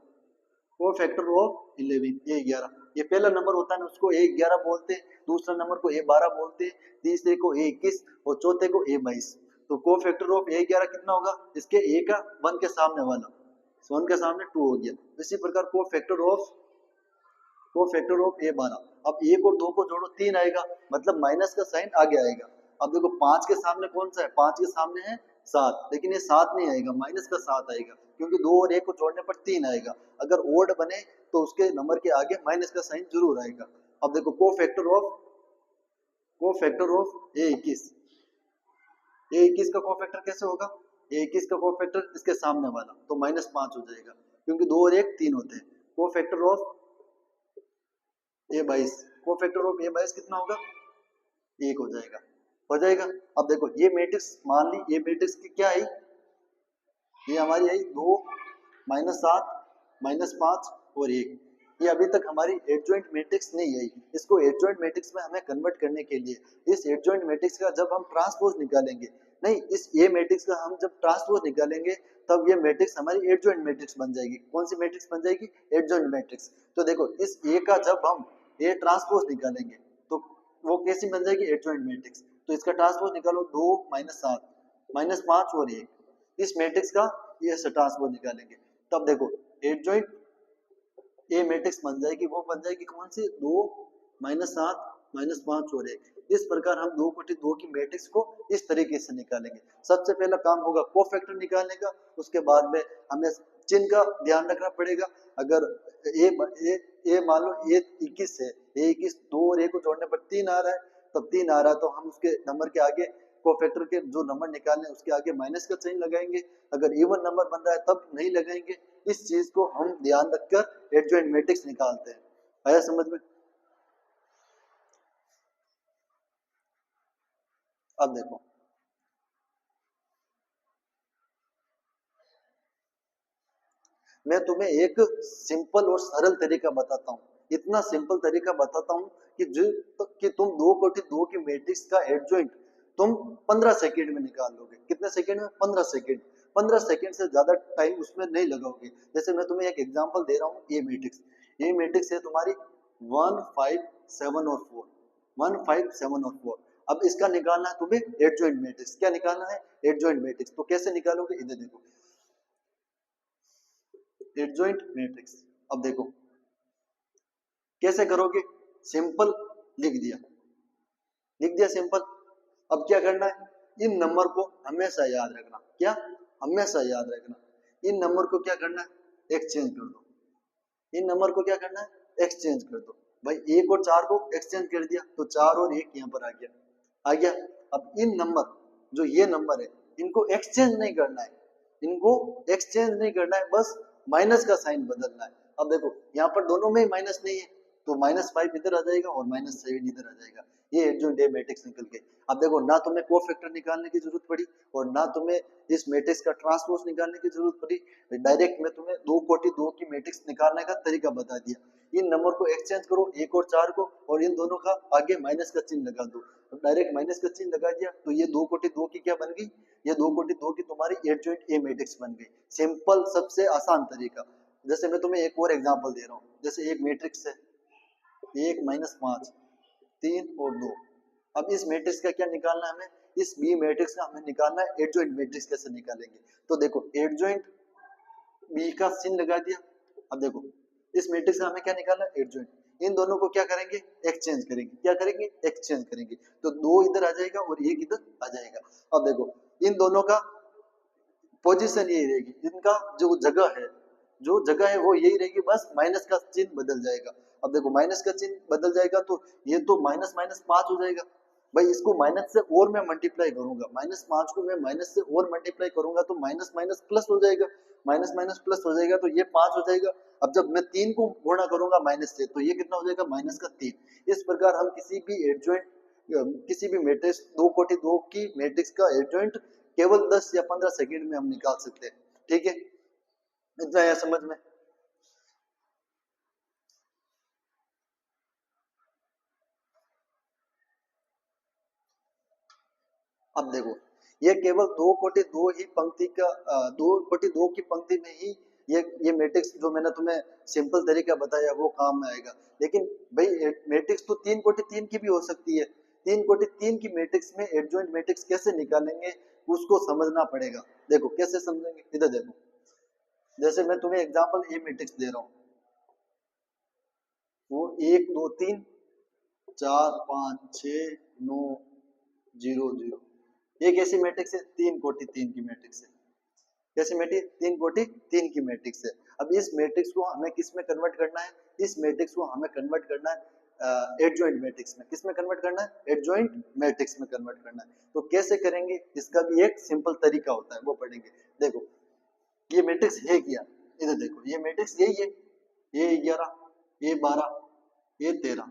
कोफैक्टर ऑफ 11, ये 11। ये पहला नंबर होता है ना, उसको A11 बोलते हैं, दूसरा नंबर को A12 बोलते हैं, तीसरे को A21 और चौथे को A22। तो कोफैक्टर ऑफ A11 कितना होगा, इसके A का 1 के सामने वाला, 1 के सामने 2 हो गया। इसी प्रकार कोफैक्टर ऑफ A12, अब 1 और 2 को जोड़ो 3 आएगा, मतलब माइनस का साइन आगे आएगा। अब देखो 5 के सामने कौन सा है, 5 के सामने है 7, लेकिन ये 7 नहीं आएगा, माइनस का 7 आएगा, क्योंकि 2 और 1 को जोड़ने पर 3 आएगा। अगर ओड बने तो उसके नंबर के आगे माइनस का साइन जरूर आएगा। अब देखो कोफैक्टर ऑफ A21 का कोफैक्टर कैसे होगा, A21 का कोफैक्टर इसके सामने वाला, तो -5 हो जाएगा, क्योंकि 2 और 1 3 होते हैं। Cofactor of A22, cofactor of A22 कितना होगा, 1 हो जाएगा, हो जाएगा। अब देखो ये मैट्रिक्स मान ली, ये मैट्रिक्स की क्या आई, ये हमारी आई 2 -7 -5 और 1। ये अभी तक हमारी एडजॉइंट मैट्रिक्स नहीं आई। इसको एडजॉइंट मैट्रिक्स में हमें कन्वर्ट करने के लिए इस एडजॉइंट मैट्रिक्स का जब हम ट्रांसपोज निकालेंगे, नहीं इस ए मैट्रिक्स का हम जब ट्रांसपोज निकालेंगे तब ये मैट्रिक्स हमारी एडजॉइंट मैट्रिक्स बन जाएगी। कौन सी मैट्रिक्स बन जाएगी, एडजॉइंट मैट्रिक्स। तो देखो इस ए का जब हम ए ट्रांसपोज निकालेंगे तो वो कैसी बन जाएगी, एडजॉइंट मैट्रिक्स। तो इसका ट्रांसपोज निकालो 2 -7 -5 और 1, इस मैट्रिक्स का ये ट्रांसपोज निकालेंगे, तब देखो एडजॉइंट ए मैट्रिक्स बन जाएगी। वो बन जाएगी कौन सी, 2 -7 -5 और 1। इस प्रकार हम 2 कोटि 2 की मैट्रिक्स को इस तरीके से निकालेंगे। सबसे पहला काम होगा कोफैक्टर निकालने का, उसके बाद में हमें चिन्ह का ध्यान रखना पड़ेगा। अगर ए मान लो A21 है, A21 2 और 1 को जोड़ने पर 3 आ रहा है, तब 3 आ रहा है तो हम उसके नंबर के आगे कोफैक्टर के जो नंबर निकालने उसके आगे माइनस का साइन लगाएंगे। अगर इवन नंबर बन रहा है तब नहीं लगाएंगे। इस चीज को हम ध्यान रखकर एडजॉइंट मैट्रिक्स निकालते हैं। आया समझ में। अब देखो मैं तुम्हें एक सिंपल और सरल तरीका बताता हूँ, इतना सिंपल तरीका बताता हूँ कि तुम 2 कोटि 2 की मैट्रिक्स का एडजॉइंट तुम 15 सेकंड में निकाल लोगे। कितने सेकंड में, 15 सेकंड। 15 सेकंड से ज्यादा टाइम उसमें नहीं लगाओगे। जैसे मैं तुम्हें एक एग्जांपल दे रहा हूँ, ये मैट्रिक्स है तुम्हारी 1 5 7 और 4, 1 5 7 और 4। अब इसका निकालना है तुम्हें एडजॉइंट मैट्रिक्स। क्या निकालना है, एडजॉइंट मैट्रिक्स। तो कैसे निकालोगे, इधर देखो एडजॉइंट मैट्रिक्स। अब देखो कैसे करोगे, सिंपल लिख दिया लिख दिया सिंपल। अब क्या करना है, इन नंबर को हमेशा याद रखना, क्या हमेशा याद रखना, इन नंबर को क्या करना है, एक्सचेंज कर दो, इन नंबर को क्या करना है, एक्सचेंज कर दो। भाई एक और चार को एक्सचेंज कर दिया तो चार और एक यहाँ पर आ गया, आ गया। अब इन नंबर, जो ये नंबर है, इनको एक्सचेंज नहीं करना है, इनको एक्सचेंज नहीं करना है, बस माइनस का साइन बदलना है। अब देखो यहाँ पर दोनों में ही माइनस नहीं है, तो -5 इधर आ जाएगा और -7 इधर आ जाएगा, ये एडजॉइंट ए मैट्रिक्स निकल के। अब देखो ना तुम्हें कोफैक्टर निकालने की जरूरत पड़ी और ना तुम्हें इस मैट्रिक्स का ट्रांसपोज निकालने की जरूरत पड़ी, डायरेक्ट मैं तुम्हें दो कोटि दो की मैट्रिक्स निकालने का तरीका बता दिया। इन नंबर को एक्सचेंज करो, एक और चार को, और इन दोनों का आगे माइनस का चिन्ह लगा दो। तो डायरेक्ट माइनस का चिन्ह लगा दिया तो ये दो कोटि दो की क्या बन गई, ये दो कोटि दो की तुम्हारी एडजॉइंट ए मैट्रिक्स बन गई। सिंपल, सबसे आसान तरीका। जैसे मैं तुम्हें एक और एग्जांपल दे रहा हूँ, जैसे एक मैट्रिक्स है 1 - 5 3 और 2। अब इस मैट्रिक्स का क्या निकालना है हमें, इस बी मैट्रिक्स का हमें निकालना है एडजॉइंट मैट्रिक्स। कैसे निकालेंगे, तो देखो एडजॉइंट बी का चिन्ह लगा दिया। अब देखो इस मैट्रिक्स का हमें क्या निकालना है, एडजॉइंट। इन दोनों को क्या करेंगे, एक्सचेंज करेंगे, क्या करेंगे, एक्सचेंज करेंगे, तो दो इधर आ जाएगा और एक इधर आ जाएगा। अब देखो इन दोनों का पोजीशन यही रहेगी, इनका जो जगह है, जो जगह है वो यही रहेगी, बस माइनस का चिन्ह बदल जाएगा। अब देखो माइनस का चिन्ह बदल जाएगा तो ये तो माइनस माइनस 5 हो जाएगा। भाई इसको माइनस से और मैं मल्टीप्लाई करूंगा, -5 को मैं माइनस से और मल्टीप्लाई करूंगा तो माइनस माइनस प्लस हो जाएगा, माइनस माइनस प्लस हो जाएगा तो ये 5 हो जाएगा। अब जब मैं 3 को गुणा करूंगा माइनस से तो ये कितना हो जाएगा, -3। इस प्रकार हम किसी भी एडजॉइंट, किसी भी मैट्रिक्स, दो कोटि दो की मैट्रिक्स का एडजॉइंट केवल 10 या 15 सेकंड में हम निकाल सकते हैं। ठीक है, इतना है समझ में। अब देखो ये केवल दो कोटि दो ही पंक्ति का, दो कोटि दो की पंक्ति में ही ये मैट्रिक्स जो मैंने तुम्हें सिंपल तरीका बताया वो काम में आएगा। लेकिन भाई मैट्रिक्स तो तीन कोटि तीन की भी हो सकती है, तीन कोटि तीन की मैट्रिक्स में एडजॉइंट मैट्रिक्स कैसे निकालेंगे उसको समझना पड़ेगा। देखो कैसे समझेंगे, इधर देखो, जैसे मैं तुम्हें एग्जांपल ए मैट्रिक्स दे रहा हूँ, वो 1 2 3 4 5 6 9 0 0, एक ऐसी मैट्रिक्स है, तीन कोटि तीन की मैट्रिक्स है। कैसी मैट्रिक्स, तीन कोटि तीन की मैट्रिक्स है। अब इस मैट्रिक्स को हमें किस में कन्वर्ट करना है, इस मैट्रिक्स को हमें कन्वर्ट करना है एडजॉइंट मैट्रिक्स में। किस में कन्वर्ट करना है, एडजॉइंट मैट्रिक्स में कन्वर्ट करना है। तो कैसे करेंगे, इसका भी एक सिंपल तरीका होता है, वो पढ़ेंगे। देखो ये मैट्रिक्स है क्या, इधर देखो ये मैट्रिक्स यही है, A11 A12 A13,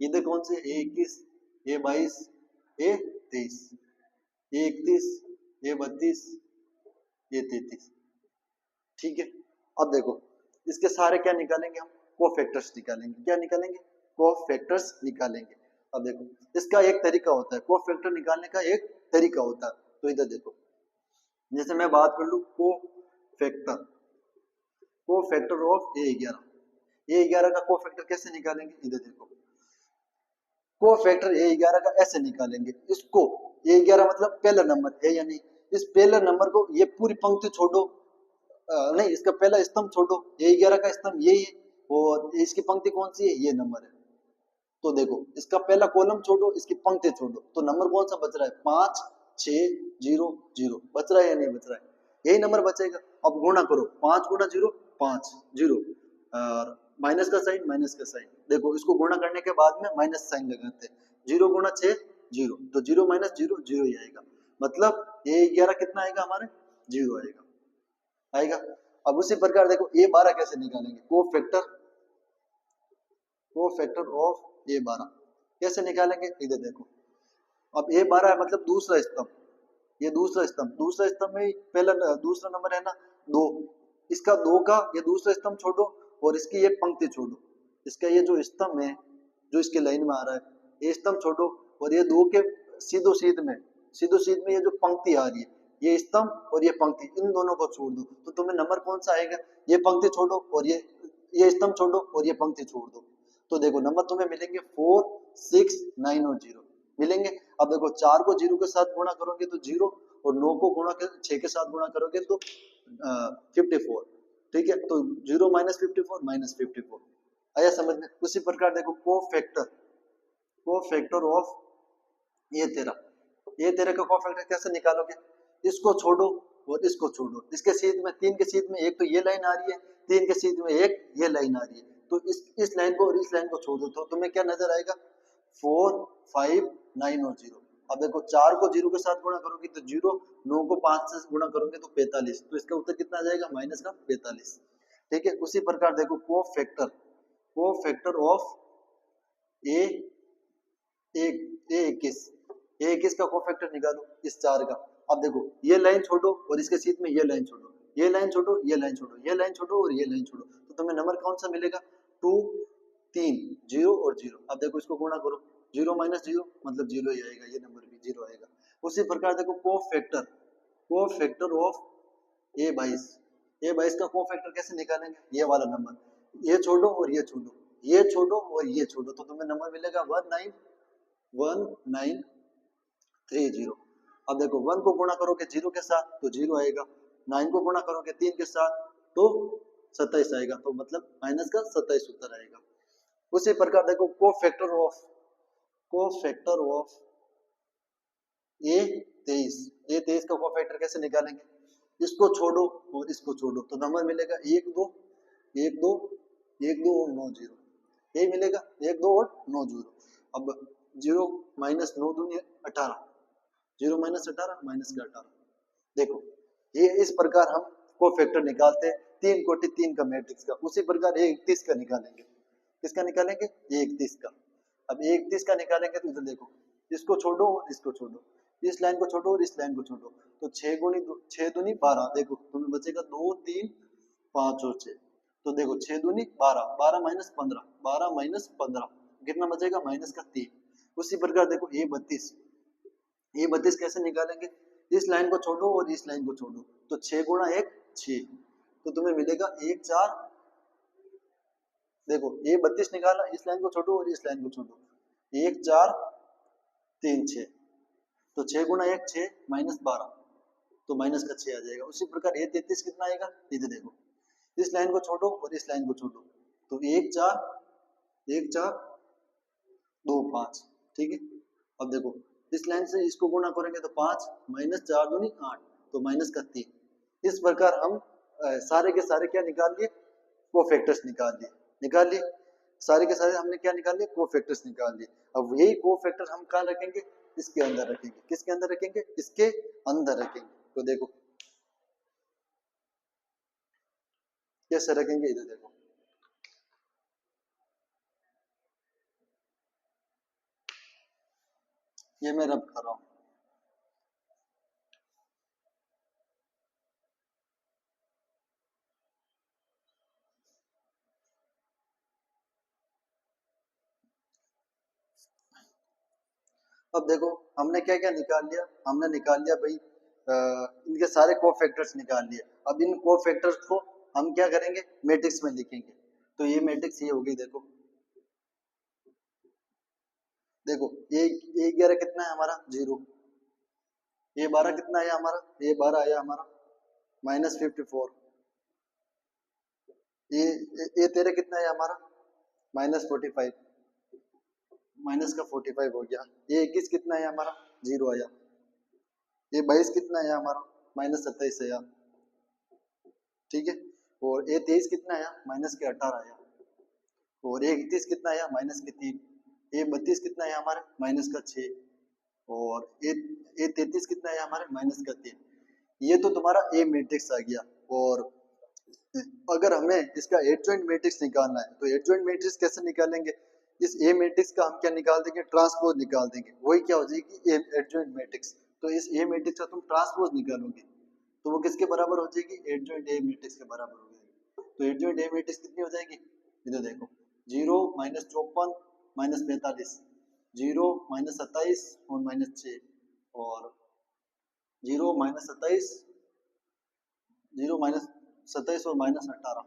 इधर कौन से, A21 A22 A23 A31 A32 A33। ठीक है, अब देखो इसके सारे क्या निकालेंगे हम, कोफैक्टर्स निकालेंगे। क्या निकालेंगे, कोफैक्टर्स निकालेंगे। अब देखो इसका एक तरीका होता है, कोफैक्टर निकालने का एक तरीका होता है। तो इधर देखो, जैसे मैं बात कर लू कोफैक्टर, कोफैक्टर ऑफ A11 का कोफैक्टर कैसे निकालेंगे, इधर देखो कोफैक्टर A11 का ऐसे निकालेंगे। इसको A11 मतलब पहला नंबर है या नहीं, इस पहले नंबर को ये पूरी पंक्ति छोड़ो, नहीं इसका पहला स्तंभ छोड़ो, A11 का स्तंभ यही है और इसकी पंक्ति कौन सी है, ये नंबर है। तो देखो इसका पहला कॉलम छोड़ो, इसकी पंक्ति छोड़ो, तो नंबर कौन सा बच रहा है, 5 6 0 0 बच रहा है या नहीं बच रहा है, यही नंबर बचेगा। अब गुणा करो, 5 × 0 5 0 और माइनस का साइन, माइनस का साइन, देखो इसको गुणा करने के बाद में माइनस साइन लगाते हैं, 0 × 6 0, तो 0 - 0 0 ही आएगा, मतलब A11 कितना आएगा हमारे, 0 आएगा, आएगा। अब उसी प्रकार देखो A12 कैसे निकालेंगे, कोफैक्टर, कोफैक्टर ऑफ A12 कैसे निकालेंगे, इधर देखो। अब A12 है मतलब दूसरा स्तंभ, ये दूसरा स्तंभ, दूसरा स्तंभ में पहला दूसरा नंबर है ना 2, इसका 2 का ये दूसरा स्तंभ छोड़ो और इसकी ये पंक्ति छोड़ो, इसका ये जो स्तंभ है जो इसके लाइन में आ रहा है ये स्तंभ छोड़ो और ये 2 के सीधो सीध में ये जो पंक्ति आ रही है, ये स्तंभ और ये पंक्ति, इन दोनों को छोड़ दो तो तुम्हें नंबर कौन सा आएगा, ये पंक्ति छोड़ो और ये स्तंभ छोड़ो और ये पंक्ति छोड़ दो, तो देखो नंबर तुम्हें मिलेंगे 4 6 9 और 0 मिलेंगे। अब देखो 4 को 0 के साथ गुणा करोगे तो 0 और 9 को गुणा 6 के साथ गुणा करोगे तो 54। ठीक है, तो 0 - 54 -54 आया समझ में। उसी प्रकार देखो कोफैक्टर, कोफैक्टर ऑफ ये तेरह का कोफैक्टर कैसे निकालोगे? इसको छोड़ो और इसको छोड़ो, इसके सीध में, तीन के सीध में एक तो ये लाइन आ रही है, तीन के सीध में एक ये लाइन आ रही है, तो इस लाइन को और इस लाइन को छोड़ दो तो तुम्हें क्या नजर आएगा? 4, 5, 9 और 0। अब देखो 4 को 0 के साथ गुणा करोगे तो 0, 9 को 5 से गुणा करोगे तो 45, तो इसका उत्तर कितना आ जाएगा? माइनस का 45। ठीक है, उसी प्रकार देखो को फैक्टर ऑफ ए ए 21, ए 21 का कोफैक्टर निकालो इस 4 का। अब देखो ये लाइन छोड़ो और इसके सीध में ये लाइन छोड़ो, ये लाइन छोड़ो, ये लाइन छोड़ो, ये लाइन छोड़ो और ये लाइन छोड़ो, तो तुम्हें नंबर कौन सा मिलेगा? 2, 3, 0 और 0। अब देखो इसको गुणा करो, 0 माइनस 0 मतलब 0 ही आएगा, ये नंबर भी 0 आएगा। उसी प्रकार देखो को फैक्टर ऑफ ए22 का कोफैक्टर कैसे निकालेंगे? ये वाला नंबर, ये छोड़ो और ये छोड़ो, ये छोड़ो और ये छोड़ो, तो तुम्हें नंबर मिलेगा 1930। अब देखो 1 को गुणा करोगे 0 के साथ तो 0 आएगा, 9 को गुणा करोगे 3 के साथ तो 27 आएगा, तो मतलब माइनस का 27 उत्तर आएगा। उसी प्रकार देखो को फैक्टर ऑफ ए23 का कोफैक्टर कैसे निकालेंगे? इसको छोड़ो और इसको छोड़ो तो नंबर मिलेगा 1, 2, 1, 2, 1, 2 और 9, 0, यही मिलेगा 1, 2 और 9, 0। अब 0 माइनस 9 दूनी 18, 0 माइनस 18 माइनस का 18। देखो ये इस प्रकार हम कोफैक्टर निकालते हैं 3 कोटि 3 का मैट्रिक्स का। उसी प्रकार ए 31 का निकालेंगे, किसका निकालेंगे? ए 31 का। अब ए 31 का निकालेंगे तो इधर देखो, इसको छोड़ो और इसको छोड़ो, इस लाइन को छोड़ो और इस लाइन को छोड़ो, तो 6 दूनी 12, देखो तुम्हें बचेगा 2, 3, 5 और 6, तो देखो 6 दूनी 12, 12 माइनस 15, 12 माइनस 15 कितना बचेगा? माइनस का 3। उसी प्रकार देखो ए32 कैसे निकालेंगे? इस लाइन को छोड़ो और इस लाइन को छोड़ो, तो 6 गुणा 1 6, तो तुम्हें मिलेगा 1, 4, देखो ए32 निकाला, इस लाइन को छोड़ो और इस लाइन को छोड़ो, 1, 4, 3, 6, तो 6 गुणा 1 6 माइनस 12, तो माइनस का 6 आ जाएगा। उसी प्रकार ए33 कितना आएगा? इधर देखो, इस लाइन को छोड़ो और इस लाइन को छोड़ो, तो 1, 4, 1, 4, 2, 5। ठीक है, अब देखो इस लाइन से इसको गुणा करेंगे तो 5 माइनस 4 दूनी 8, तो माइनस का 3। इस प्रकार हम सारे के सारे क्या निकाल लिए? कोफैक्टर्स निकाल लिए सारे के सारे हमने क्या निकाल लिए? कोफैक्टर्स निकाल लिए। अब यही कोफैक्टर हम कहाँ रखेंगे? इसके अंदर रखेंगे। किसके अंदर रखेंगे? इसके अंदर रखेंगे। तो देखो कैसे रखेंगे, इधर देखो, ये मैं रब कर रहा हूं। अब देखो हमने क्या क्या निकाल लिया? हमने निकाल लिया भाई इनके सारे कोफैक्टर्स निकाल लिए। अब इन कोफैक्टर्स को हम क्या करेंगे? मैट्रिक्स में लिखेंगे। तो ये मैट्रिक्स ये होगी, देखो देखो ये 11 कितना है हमारा? 0। ये 12 कितना आया हमारा? ये 12 आया हमारा -54। ये 13 कितना आया हमारा? -45, माइनस का 45 हो गया। ये 21 कितना आया हमारा? 0 आया। ये 22 कितना आया हमारा? -27 आया। ठीक है, और ये 23 कितना आया? माइनस के 18 आया। और ये 31 कितना आया? माइनस के 3। ये 32 कितना आया हमारे? माइनस का 6। और ये 33 कितना आया हमारे? माइनस का 3। ये तो तुम्हारा ए मैट्रिक्स आ गया। और अगर हमें इसका एडजॉइंट मैट्रिक्स निकालना है तो एडजॉइंट मैट्रिक्स कैसे निकालेंगे? इस ए मैट्रिक्स का हम क्या निकाल देंगे? ट्रांसपोज निकाल देंगे। वही क्या हो जाएगी? Adjoint matrix. तो इस ए मैट्रिक्स का तुम ट्रांसपोज निकालोगे तो वो किसके बराबर हो जाएगी? एडजॉइंट ए मैट्रिक्स के बराबर हो जाएगी। तो एडजॉइंट ए मैट्रिक्स कितनी हो जाएगी? इधर देखो, 0 -54 -45, 0 -27 और -6, और 0 -27, 0 -27 और -18,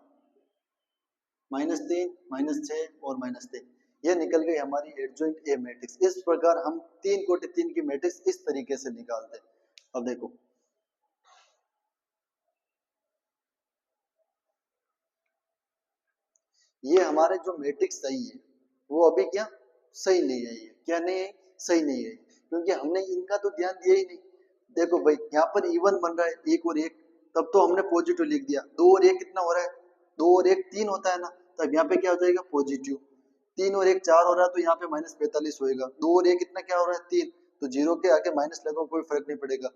-3 -6 और -3। ये निकल गई हमारी एडजॉइंट ए मैट्रिक्स। इस प्रकार हम 3 कोटि 3 की मैट्रिक्स इस तरीके से निकालते हैं। अब देखो ये हमारे जो मैट्रिक्स सही है वो अभी क्या सही नहीं है? ये क्या नहीं है? सही नहीं है, क्योंकि हमने इनका तो ध्यान दिया ही नहीं। देखो भाई यहाँ पर इवन बन रहा है एक और एक, तब तो हमने पॉजिटिव लिख दिया। दो और एक कितना हो रहा है, दो और एक तीन होता है ना, तब यहाँ पे क्या हो जाएगा पॉजिटिव। तीन और एक चार हो रहा है, तो यहाँ पे -45 होएगा। दो और एक कितना क्या हो रहा है तीन, तो जीरो के आगे माइनस लगाओ कोई फर्क नहीं पड़ेगा।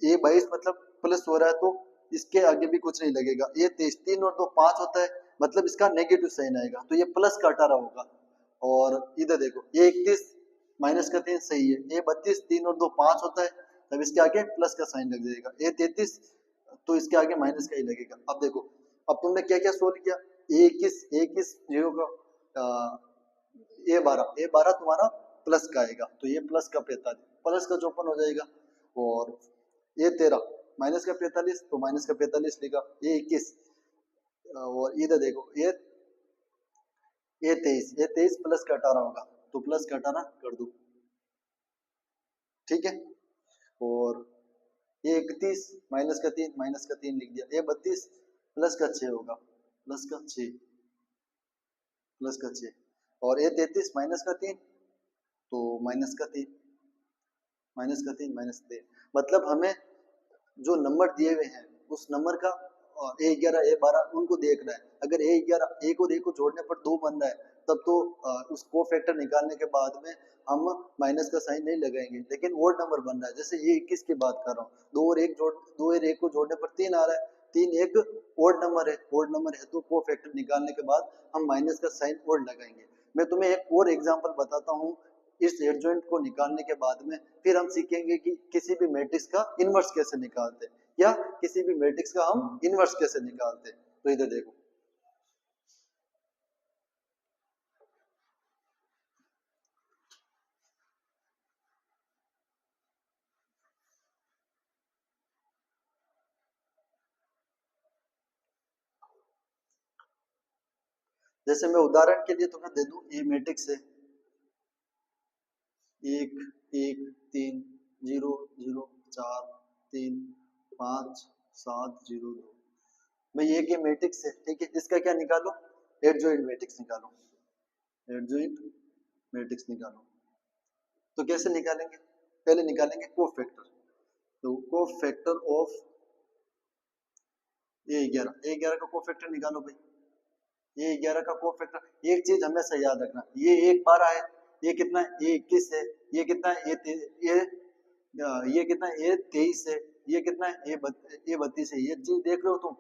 ये 22 मतलब प्लस हो रहा है, तो इसके आगे भी कुछ नहीं लगेगा। ये 23, तीन और दो पांच होता है, मतलब इसका नेगेटिव साइन आएगा, तो ये प्लस का 18 होगा। और इधर देखो ये 31 माइनस का 3 सही है। ये 32 तीन और दो पांच होता है, तब इसके आगे प्लस का साइन लग जाएगा। ये 33 तो इसके आगे माइनस का ही लगेगा। अब देखो अब तुमने क्या क्या सोल्व किया, इक्कीस जीरो का ए 12 तुम्हारा प्लस का आएगा, तो ये प्लस का 45 प्लस का 54 हो जाएगा। और ये 13 माइनस का 45, तो माइनस का 45 लिखा। ये 21 और इधर देखो ये 23 प्लस का 18 होगा, तो प्लस का 18 कर दो, ठीक है। और ये 31 माइनस का 3 लिख दिया। ये 32 प्लस का 6 होगा, प्लस का 6 प्लस का 6। और ये 33 माइनस का 3, तो माइनस का 3 मतलब हमें जो नंबर दिए हुए हैं उस नंबर का A11 A12 उनको देखना है। अगर A11 एक और एक को जोड़ने पर 2 बन रहा है, तब तो उस को फैक्टर निकालने के बाद में हम माइनस का साइन नहीं लगाएंगे। लेकिन ओड नंबर बन रहा है, जैसे ये 21 की बात कर रहा हूँ, दो और एक को जोड़ने पर 3 आ रहा है, 3 एक ओड नंबर है, तो को फैक्टर निकालने के बाद हम माइनस का साइन ओड लगाएंगे। मैं तुम्हें एक और एग्जाम्पल बताता हूँ इस एडजॉइंट को निकालने के बाद में। फिर हम सीखेंगे कि किसी भी मैट्रिक्स का इनवर्स कैसे निकालते हैं, या किसी भी मैट्रिक्स का हम इनवर्स कैसे निकालते हैं। तो इधर देखो जैसे मैं उदाहरण के लिए तुम्हें दे दूं, ये मैट्रिक्स है 1 1 3 0 0 4 3 5 7 0 2। भाई ये मैट्रिक्स है, ठीक है। इसका क्या निकालो, एडजॉइंट मैट्रिक्स निकालो, एडजॉइंट मैट्रिक्स निकालो। तो कैसे निकालेंगे, पहले निकालेंगे कोफैक्टर। तो कोफैक्टर ऑफ ए11 का कोफैक्टर निकालो भाई। ये 11 का कोफैक्टर एक चीज हमेशा याद रखना, ये एक बार आए, ये कितना है, ये 21 है, ये कितना है, ये कितना है, ये 23 है, ये कितना है, ये 32 है। ये चीज देख रहे हो तुम,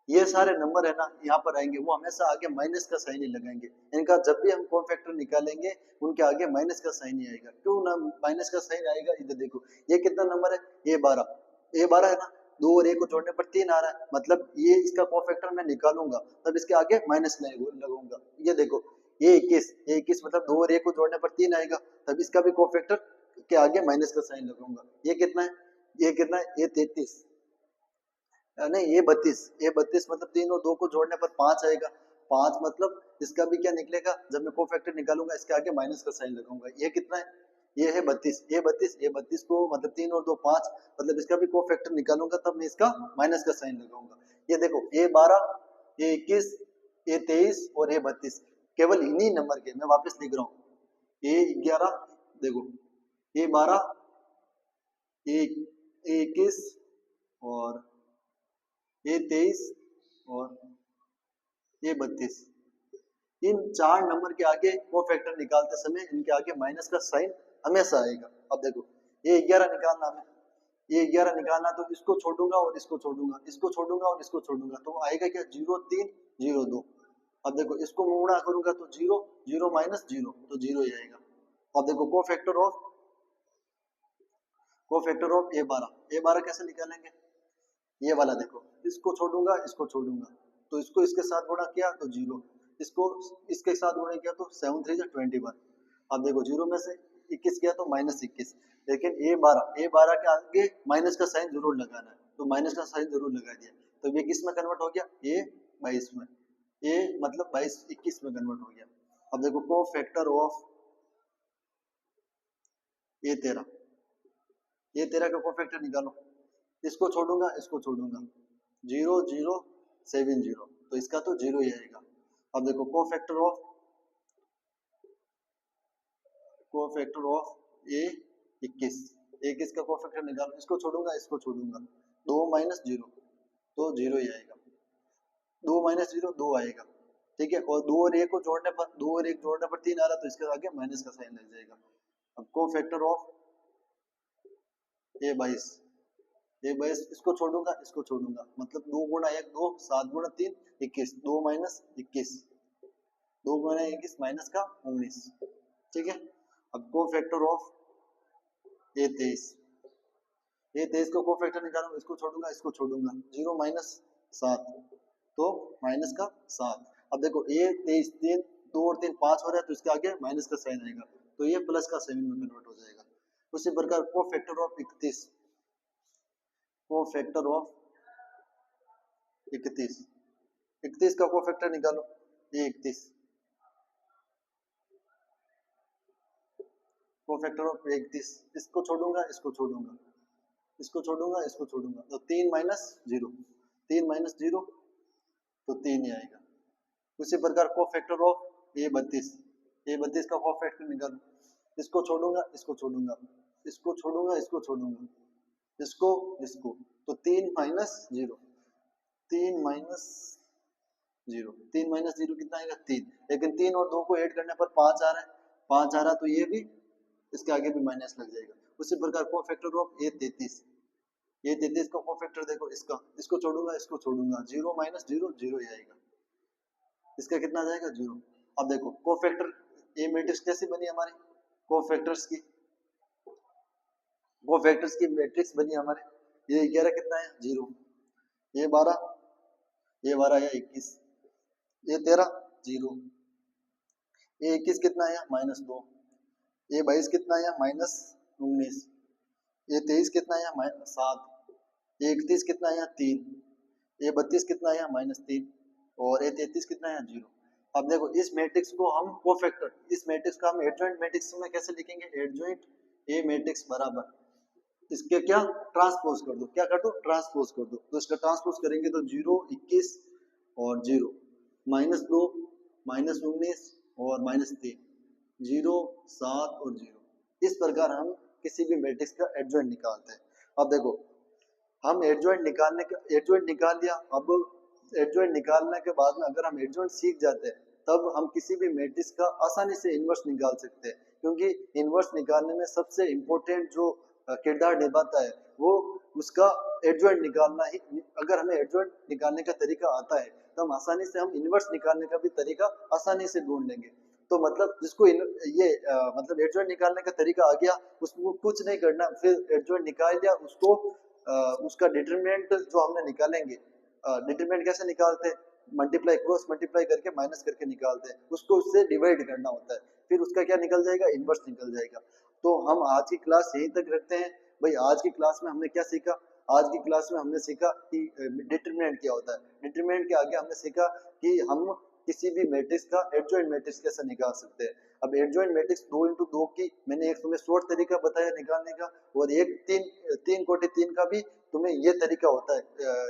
ये सारे नंबर है ना यहाँ पर आएंगे, वो हमेशा आगे माइनस का साइन ही लगाएंगे। इनका जब भी हम कोफैक्टर निकालेंगे उनके आगे माइनस का साइन ही आएगा। क्यों ना माइनस का साइन आएगा, इधर देखो ये कितना नंबर है, ये 12 है ना, दो और एक को जोड़ने पर 3 आ रहा है, मतलब ये इसका कोफैक्टर मैं निकालूंगा तब इसके आगे माइनस लगूंगा। ये देखो ये 21 मतलब दो और एक को जोड़ने पर 3 आएगा, तब इसका भी कोफैक्टर के आगे माइनस का साइन लगूंगा। ये कितना है, ये 33 नहीं ये 32 मतलब 3 और 2 को जोड़ने पर 5 आएगा। 5 मतलब इसका भी क्या निकलेगा, जब मैं कोफैक्टर निकालूंगा इसके आगे माइनस का साइन लगाऊंगा। ये कितना है, ये है 32, ये 32 को मतलब 3 और 2 5, मतलब इसका भी कोफैक्टर निकालूंगा तब मैं इसका माइनस का साइन लगाऊंगा। ये देखो ये 12 ये 21 ये 23 और ये 32, केवल इन्हीं नंबर के मैं वापस लिख रहा हूँ। ये 11 देखो, ये 12 ये 21 और ये 23 और ये 32, इन 4 नंबर के आगे को फैक्टर निकालते समय इनके आगे माइनस का साइन हमेशा आएगा। अब देखो ये 11 निकालना है, ये 11 निकालना, तो इसको छोड़ूंगा और इसको छोड़ूंगा, इसको छोड़ूंगा और इसको छोड़ूंगा, तो आएगा क्या 0 3 0 2। अब देखो इसको गुणा करूंगा तो 0 0 माइनस 0, तो 0 ही आएगा। अब देखो को फैक्टर ऑफ ए 12 कैसे निकालेंगे, ये वाला देखो, इसको छोड़ूंगा तो इसको इसके साथ गुणा किया तो 0, इसको इसके साथ गुणा किया तो 7 3 21। अब देखो 0 में से 21 गया तो -21, लेकिन ए 12 के आगे माइनस का साइन जरूर लगाना है, तो माइनस का साइन जरूर लगा दिया, तो ये किस में कन्वर्ट हो गया, ए 22 में, ए मतलब 22 21 में कन्वर्ट हो गया। अब देखो को फैक्टर ऑफ ए 13, ए 13 का को फैक्टर निकालो, इसको छोड़ूंगा 0 0 7 0, तो इसका तो 0 ही आएगा। अब देखो को फैक्टर ऑफ 21। 21 का कोफैक्टर निकालो, इसको छोड़ूंगा इसको छोड़ूंगा, 2 माइनस 0 तो 0 ही आएगा, 2 माइनस 0 2 आएगा, ठीक है। और 2 और 1 को जोड़ने पर 2 और 1 जोड़ने पर 3 आ रहा, तो इसके आगे माइनस का साइन लग जाएगा। अब कोफैक्टर ऑफ A22, A22 इसको छोड़ूंगा इसको छोड़ूंगा, मतलब 2 गुणा 1 2, 7 गुणा 3 21, 2 माइनस 21, 2 गुणा 21 माइनस का 19, ठीक है। अब कोफैक्टर ऑफ A23, A23 को कोफैक्टर निकालूंगा, इसको छोड़ूंगा इसको छोड़ूंगा, 0 माइनस 7 तो माइनस का 7। अब देखो A23 3 2 और 3 5 हो रहा है, तो इसके आगे माइनस का साइन आएगा, तो ये प्लस का 7 में कन्वर्ट हो जाएगा। उसी प्रकार कोफैक्टर ऑफ 31, कोफैक्टर ऑफ 31, 31 का कोफैक्टर निकालो, ये 31 कोफैक्टर ऑफ 31, इसको छोड़ूंगा इसको छोड़ूंगा, इसको छोड़ूंगा इसको छोड़ूंगा, तो 3 माइनस 0, 3 माइनस 0 तो 3 ही आएगा। उसी प्रकार कोफैक्टर ऑफ A32, A32 का कोफैक्टर निकालो, इसको छोड़ूंगा इसको छोड़ूंगा, इसको छोड़ूंगा इसको छोड़ूंगा, इसको इसको, तो 3 माइनस 0, 3 माइनस 0, 3 माइनस 0 कितना आएगा 3, लेकिन 3 और 2 को ऐड करने पर 5 आ रहा है, 5 आ रहा तो ये भी इसके आगे भी माइनस लग जाएगा। उसी प्रकार कोफैक्टर ऑफ A33, A33 का कोफैक्टर देखो, इसका इसको छोड़ूंगा इसको छोड़ूंगा, 0 माइनस 0 0 ही आएगा, इसका कितना आ जाएगा 0। अब देखो कोफैक्टर ये मैट्रिक्स कैसी बनी हमारी, कोफैक्टर्स की मैट्रिक्स बनी हमारे, ये 11 कितना है 0, ये 12 है 21, ये 13 0, ये 21 कितना है माइनस 2, ये 22 कितना है माइनस 19, ये 23 कितना है माइनस 7, ये 31 कितना है 3, ये 32 कितना है माइनस 3, और ये 33 कितना है 0। अब देखो इस मैट्रिक्स को हम कोफैक्टर, इस मैट्रिक्स का हम एडजॉइंट मैट्रिक्स में कैसे लिखेंगे, एडजॉइंट ए मैट्रिक्स बराबर इसके क्या ट्रांसपोज कर दो, क्या कर दो ट्रांसपोज कर दो, तो इसका ट्रांसपोज करेंगे तो 0 21 और 0 माइनस 2 माइनस 19 और माइनस 3, 0 7 और 0। इस प्रकार हम किसी भी मैट्रिक्स का एडजॉइंट निकालते हैं। अब देखो हम एडजॉइंट निकाल लिया, अब एडजॉइंट निकालने के बाद में अगर हम एडजॉइंट सीख जाते हैं तब हम किसी भी मैट्रिक्स का आसानी से इन्वर्स निकाल सकते हैं, क्योंकि इन्वर्स निकालने में सबसे इम्पोर्टेंट जो किरदार निभाता है वो उसका एडजॉइंट निकालना ही। अगर हमें एडजॉइंट निकालने का तरीका आता है तो हम आसानी से हम इन्वर्स निकालने का भी तरीका आसानी से ढूंढ लेंगे। तो मतलब जिसको मतलब एडजॉइंट निकालने का तरीका आ गया उसको कुछ नहीं करना, फिर एडजॉइंट निकाल दिया उसको उसका डिटरमिनेंट जो हमने निकालेंगे, डिटरमिनेंट कैसे निकालते हैं, मल्टीप्लाई क्रॉस मल्टीप्लाई करके माइनस करके निकालते हैं, उसको उससे डिवाइड करना होता है, फिर उसका क्या निकल जाएगा इन्वर्स निकल जाएगा। तो हम आज की क्लास यहीं तक रखते हैं। भाई आज की क्लास में हमने क्या सीखा, आज की क्लास में हमने सीखा कि डिटरमिनेंट क्या होता है, डिटरमिनेंट के आगे हमने सीखा कि हम किसी भी मैट्रिक्स का एडजॉइंट मैट्रिक्स कैसे निकाल सकते हैं। अब एडजॉइंट मैट्रिक्स 2 इंटू 2 की मैंने एक तुम्हें शॉर्ट तरीका बताया निकालने का, और एक 3 कोटि 3 का भी तुम्हें ये तरीका होता है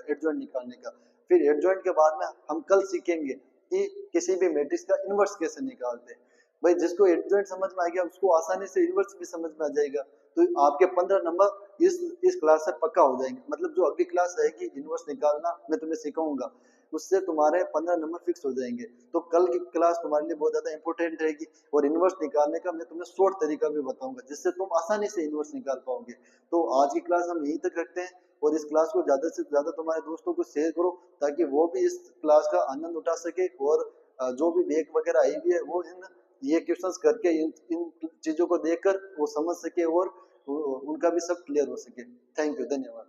एडजॉइंट निकालने का। फिर एडजॉइंट के बाद में हम कल सीखेंगे कि किसी भी मैट्रिक्स का इन्वर्स कैसे निकालते हैं। भाई जिसको एडजॉइंट समझ में आ गया उसको आसानी से इन्वर्स भी समझ में आ जाएगा, तो आपके 15 नंबर इस क्लास से पक्का हो जाएंगे। मतलब जो अगली क्लास रहेगी इन्वर्स निकालना मैं तुम्हें सिखाऊंगा, उससे तुम्हारे 15 नंबर फिक्स हो जाएंगे। तो कल की क्लास तुम्हारे लिए बहुत ज्यादा इंपॉर्टेंट रहेगी, और इन्वर्स निकालने का मैं तुम्हें शॉर्ट तरीका भी बताऊंगा जिससे तुम आसानी से इन्वर्स निकाल पाओगे। तो आज की क्लास हम यहीं तक रखते हैं, और इस क्लास को ज्यादा से ज्यादा तुम्हारे दोस्तों को शेयर करो ताकि वो भी इस क्लास का आनंद उठा सके, और जो भी बैक वगैरह आई हुई है वो ये क्वेश्चंस करके इन चीजों को देखकर वो समझ सके और उनका भी सब क्लियर हो सके। थैंक यू, धन्यवाद।